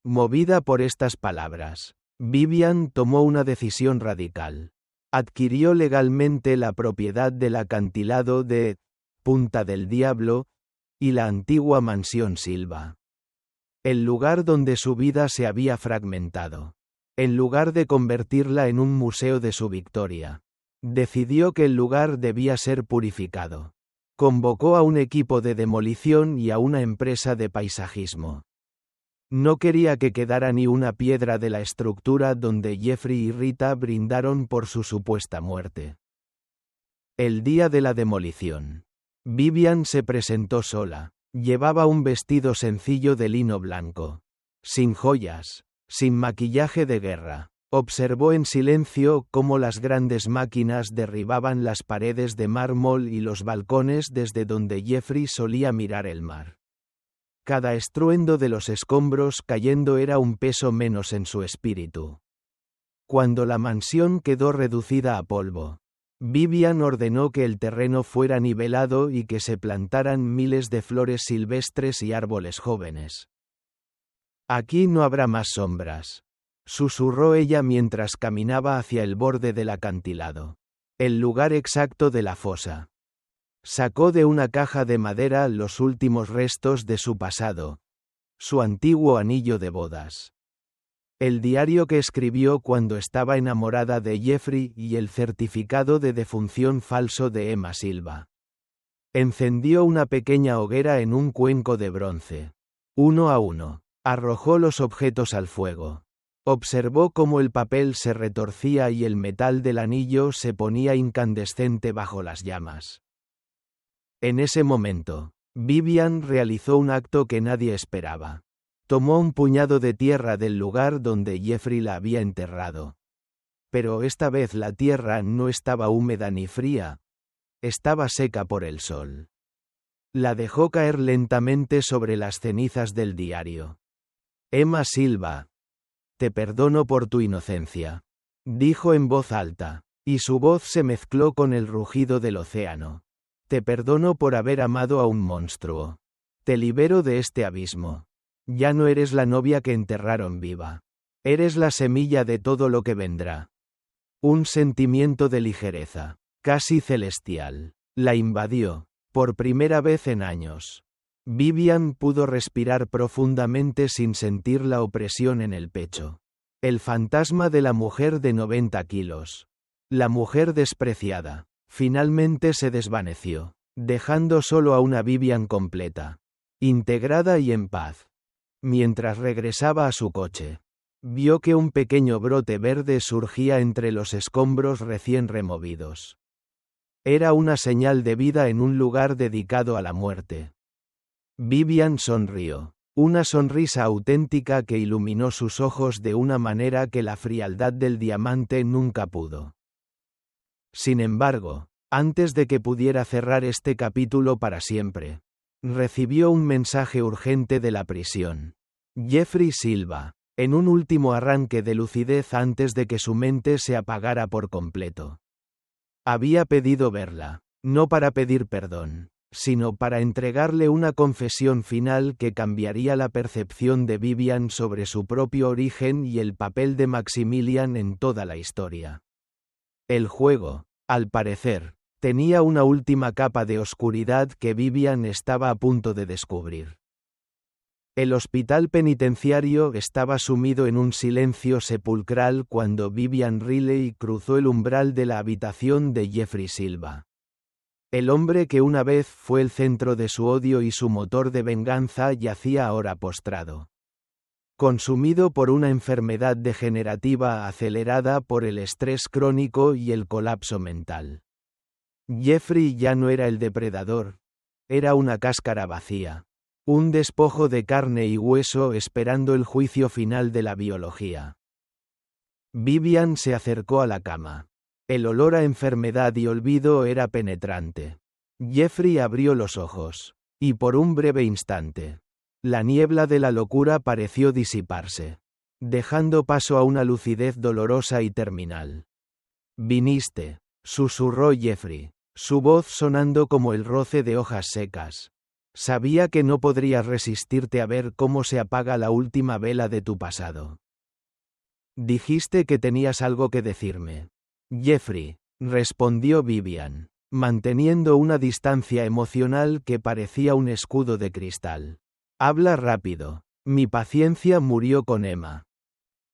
Movida por estas palabras, Vivian tomó una decisión radical. Adquirió legalmente la propiedad del acantilado de Punta del Diablo y la antigua mansión Silva. El lugar donde su vida se había fragmentado. En lugar de convertirla en un museo de su victoria, decidió que el lugar debía ser purificado. Convocó a un equipo de demolición y a una empresa de paisajismo. No quería que quedara ni una piedra de la estructura donde Jeffrey y Rita brindaron por su supuesta muerte. El día de la demolición, Vivian se presentó sola. Llevaba un vestido sencillo de lino blanco. Sin joyas, sin maquillaje de guerra. Observó en silencio cómo las grandes máquinas derribaban las paredes de mármol y los balcones desde donde Jeffrey solía mirar el mar. Cada estruendo de los escombros cayendo era un peso menos en su espíritu. Cuando la mansión quedó reducida a polvo, Vivian ordenó que el terreno fuera nivelado y que se plantaran miles de flores silvestres y árboles jóvenes. Aquí no habrá más sombras, susurró ella mientras caminaba hacia el borde del acantilado. El lugar exacto de la fosa. Sacó de una caja de madera los últimos restos de su pasado. Su antiguo anillo de bodas. El diario que escribió cuando estaba enamorada de Jeffrey y el certificado de defunción falso de Emma Silva. Encendió una pequeña hoguera en un cuenco de bronce. Uno a uno, arrojó los objetos al fuego. Observó cómo el papel se retorcía y el metal del anillo se ponía incandescente bajo las llamas. En ese momento, Vivian realizó un acto que nadie esperaba. Tomó un puñado de tierra del lugar donde Jeffrey la había enterrado. Pero esta vez la tierra no estaba húmeda ni fría. Estaba seca por el sol. La dejó caer lentamente sobre las cenizas del diario. Emma Silva. Te perdono por tu inocencia, dijo en voz alta, y su voz se mezcló con el rugido del océano. Te perdono por haber amado a un monstruo. Te libero de este abismo. Ya no eres la novia que enterraron viva. Eres la semilla de todo lo que vendrá. Un sentimiento de ligereza, casi celestial, la invadió, por primera vez en años. Vivian pudo respirar profundamente sin sentir la opresión en el pecho. El fantasma de la mujer de 90 kilos. La mujer despreciada. Finalmente se desvaneció, dejando solo a una Vivian completa, integrada y en paz. Mientras regresaba a su coche, vio que un pequeño brote verde surgía entre los escombros recién removidos. Era una señal de vida en un lugar dedicado a la muerte. Vivian sonrió, una sonrisa auténtica que iluminó sus ojos de una manera que la frialdad del diamante nunca pudo. Sin embargo, antes de que pudiera cerrar este capítulo para siempre, Recibió un mensaje urgente de la prisión. Jeffrey Silva. En un último arranque de lucidez antes de que su mente se apagara por completo. Había pedido verla, no para pedir perdón, sino para entregarle una confesión final que cambiaría la percepción de Vivian sobre su propio origen y el papel de Maximilian en toda la historia. El juego, al parecer, tenía una última capa de oscuridad que Vivian estaba a punto de descubrir. El hospital penitenciario estaba sumido en un silencio sepulcral cuando Vivian Riley cruzó el umbral de la habitación de Jeffrey Silva. El hombre que una vez fue el centro de su odio y su motor de venganza yacía ahora postrado. Consumido por una enfermedad degenerativa acelerada por el estrés crónico y el colapso mental. Jeffrey ya no era el depredador, era una cáscara vacía. Un despojo de carne y hueso esperando el juicio final de la biología. Vivian se acercó a la cama. El olor a enfermedad y olvido era penetrante. Jeffrey abrió los ojos. Y por un breve instante, la niebla de la locura pareció disiparse, dejando paso a una lucidez dolorosa y terminal. «Viniste», susurró Jeffrey, su voz sonando como el roce de hojas secas. Sabía que no podrías resistirte a ver cómo se apaga la última vela de tu pasado. Dijiste que tenías algo que decirme. Jeffrey, respondió Vivian, manteniendo una distancia emocional que parecía un escudo de cristal. Habla rápido. Mi paciencia murió con Emma.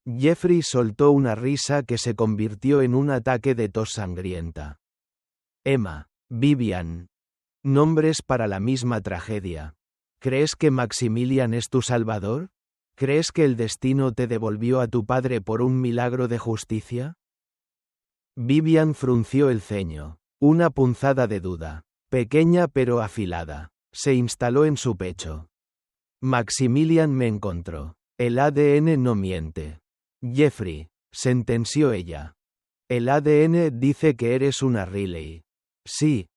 Jeffrey soltó una risa que se convirtió en un ataque de tos sangrienta. Emma, Vivian. Nombres para la misma tragedia. ¿Crees que Maximilian es tu salvador? ¿Crees que el destino te devolvió a tu padre por un milagro de justicia? Vivian frunció el ceño. Una punzada de duda, pequeña pero afilada, se instaló en su pecho. Maximilian me encontró. El ADN no miente. Jeffrey, sentenció ella. El ADN dice que eres una Riley. Sí.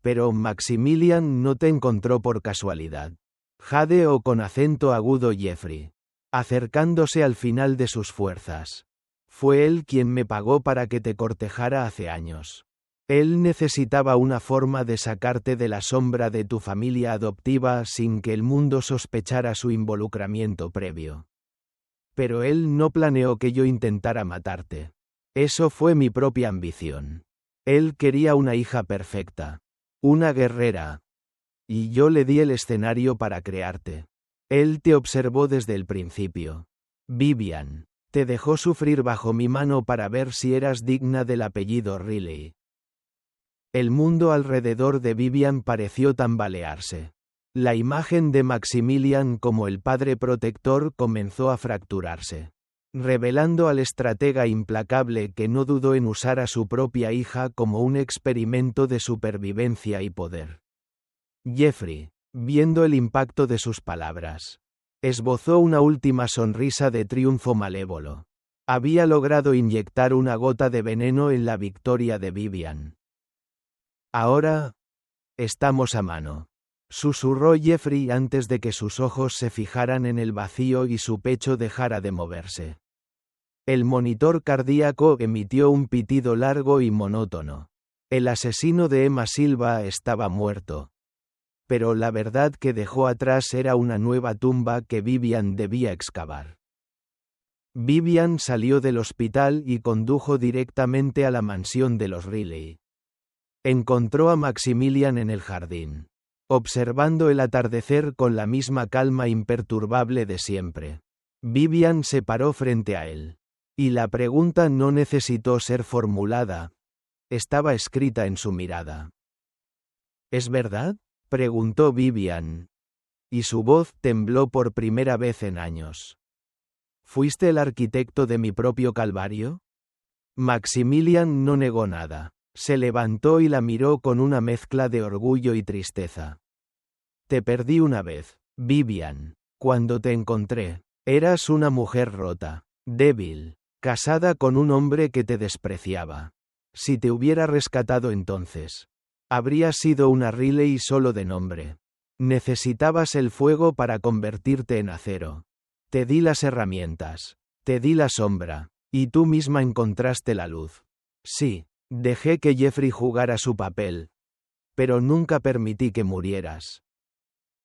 Pero Maximilian no te encontró por casualidad. Jadeó con acento agudo Jeffrey, acercándose al final de sus fuerzas. Fue él quien me pagó para que te cortejara hace años. Él necesitaba una forma de sacarte de la sombra de tu familia adoptiva sin que el mundo sospechara su involucramiento previo. Pero él no planeó que yo intentara matarte. Eso fue mi propia ambición. Él quería una hija perfecta. Una guerrera. Y yo le di el escenario para crearte. Él te observó desde el principio. Vivian, te dejó sufrir bajo mi mano para ver si eras digna del apellido Riley. El mundo alrededor de Vivian pareció tambalearse. La imagen de Maximilian como el padre protector comenzó a fracturarse, revelando al estratega implacable que no dudó en usar a su propia hija como un experimento de supervivencia y poder. Jeffrey, viendo el impacto de sus palabras, esbozó una última sonrisa de triunfo malévolo. Había logrado inyectar una gota de veneno en la victoria de Vivian. Ahora, estamos a mano, susurró Jeffrey antes de que sus ojos se fijaran en el vacío y su pecho dejara de moverse. El monitor cardíaco emitió un pitido largo y monótono. El asesino de Emma Silva estaba muerto. Pero la verdad que dejó atrás era una nueva tumba que Vivian debía excavar. Vivian salió del hospital y condujo directamente a la mansión de los Riley. Encontró a Maximilian en el jardín, observando el atardecer con la misma calma imperturbable de siempre. Vivian se paró frente a él. Y la pregunta no necesitó ser formulada. Estaba escrita en su mirada. ¿Es verdad?, preguntó Vivian. Y su voz tembló por primera vez en años. ¿Fuiste el arquitecto de mi propio calvario? Maximilian no negó nada. Se levantó y la miró con una mezcla de orgullo y tristeza. Te perdí una vez, Vivian. Cuando te encontré, eras una mujer rota, débil, casada con un hombre que te despreciaba. Si te hubiera rescatado entonces, habría sido una Riley solo de nombre. Necesitabas el fuego para convertirte en acero. Te di las herramientas. Te di la sombra. Y tú misma encontraste la luz. Sí, dejé que Jeffrey jugara su papel. Pero nunca permití que murieras.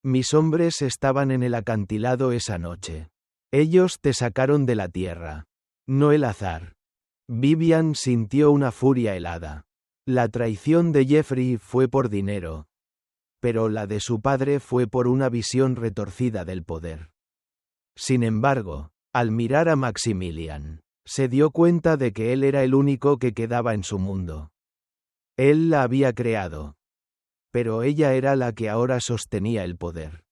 Mis hombres estaban en el acantilado esa noche. Ellos te sacaron de la tierra. No el azar. Vivian sintió una furia helada. La traición de Jeffrey fue por dinero. Pero la de su padre fue por una visión retorcida del poder. Sin embargo, al mirar a Maximilian, se dio cuenta de que él era el único que quedaba en su mundo. Él la había creado. Pero ella era la que ahora sostenía el poder.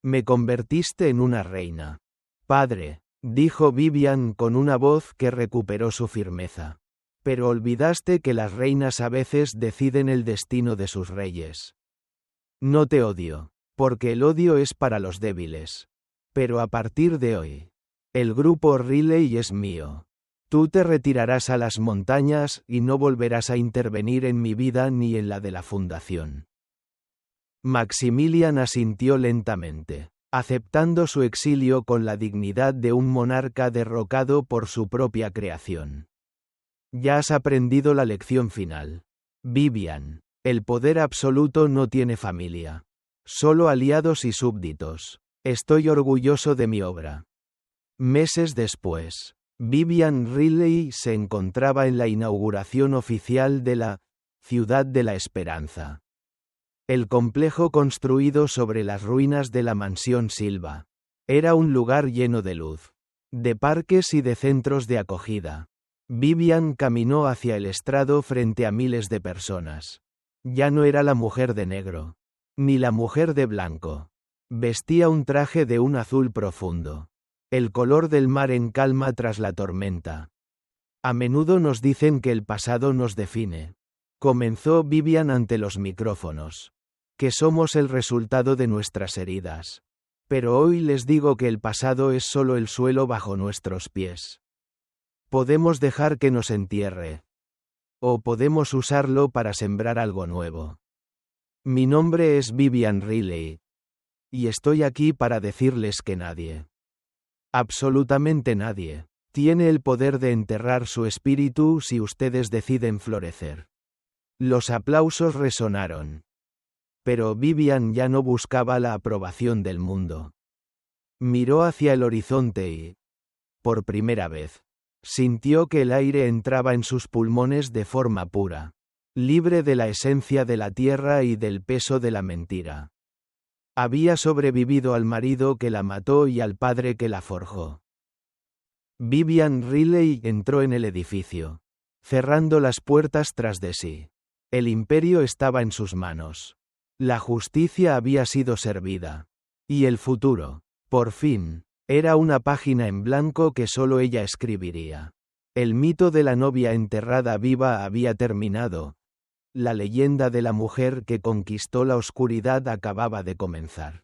Me convertiste en una reina. Padre, dijo Vivian con una voz que recuperó su firmeza. Pero olvidaste que las reinas a veces deciden el destino de sus reyes. No te odio, porque el odio es para los débiles. Pero a partir de hoy, el grupo Riley es mío. Tú te retirarás a las montañas y no volverás a intervenir en mi vida ni en la de la fundación. Maximilian asintió lentamente, aceptando su exilio con la dignidad de un monarca derrocado por su propia creación. Ya has aprendido la lección final. Vivian, el poder absoluto no tiene familia. Solo aliados y súbditos. Estoy orgulloso de mi obra. Meses después, Vivian Riley se encontraba en la inauguración oficial de la Ciudad de la Esperanza. El complejo construido sobre las ruinas de la mansión Silva. Era un lugar lleno de luz, de parques y de centros de acogida. Vivian caminó hacia el estrado frente a miles de personas. Ya no era la mujer de negro, ni la mujer de blanco. Vestía un traje de un azul profundo. El color del mar en calma tras la tormenta. A menudo nos dicen que el pasado nos define. Comenzó Vivian ante los micrófonos. Que somos el resultado de nuestras heridas. Pero hoy les digo que el pasado es solo el suelo bajo nuestros pies. Podemos dejar que nos entierre. O podemos usarlo para sembrar algo nuevo. Mi nombre es Vivian Riley. Y estoy aquí para decirles que nadie, absolutamente nadie, tiene el poder de enterrar su espíritu si ustedes deciden florecer. Los aplausos resonaron. Pero Vivian ya no buscaba la aprobación del mundo. Miró hacia el horizonte y, por primera vez, sintió que el aire entraba en sus pulmones de forma pura, libre de la esencia de la tierra y del peso de la mentira. Había sobrevivido al marido que la mató y al padre que la forjó. Vivian Riley entró en el edificio, cerrando las puertas tras de sí. El imperio estaba en sus manos. La justicia había sido servida. Y el futuro, por fin, era una página en blanco que solo ella escribiría. El mito de la novia enterrada viva había terminado. La leyenda de la mujer que conquistó la oscuridad acababa de comenzar.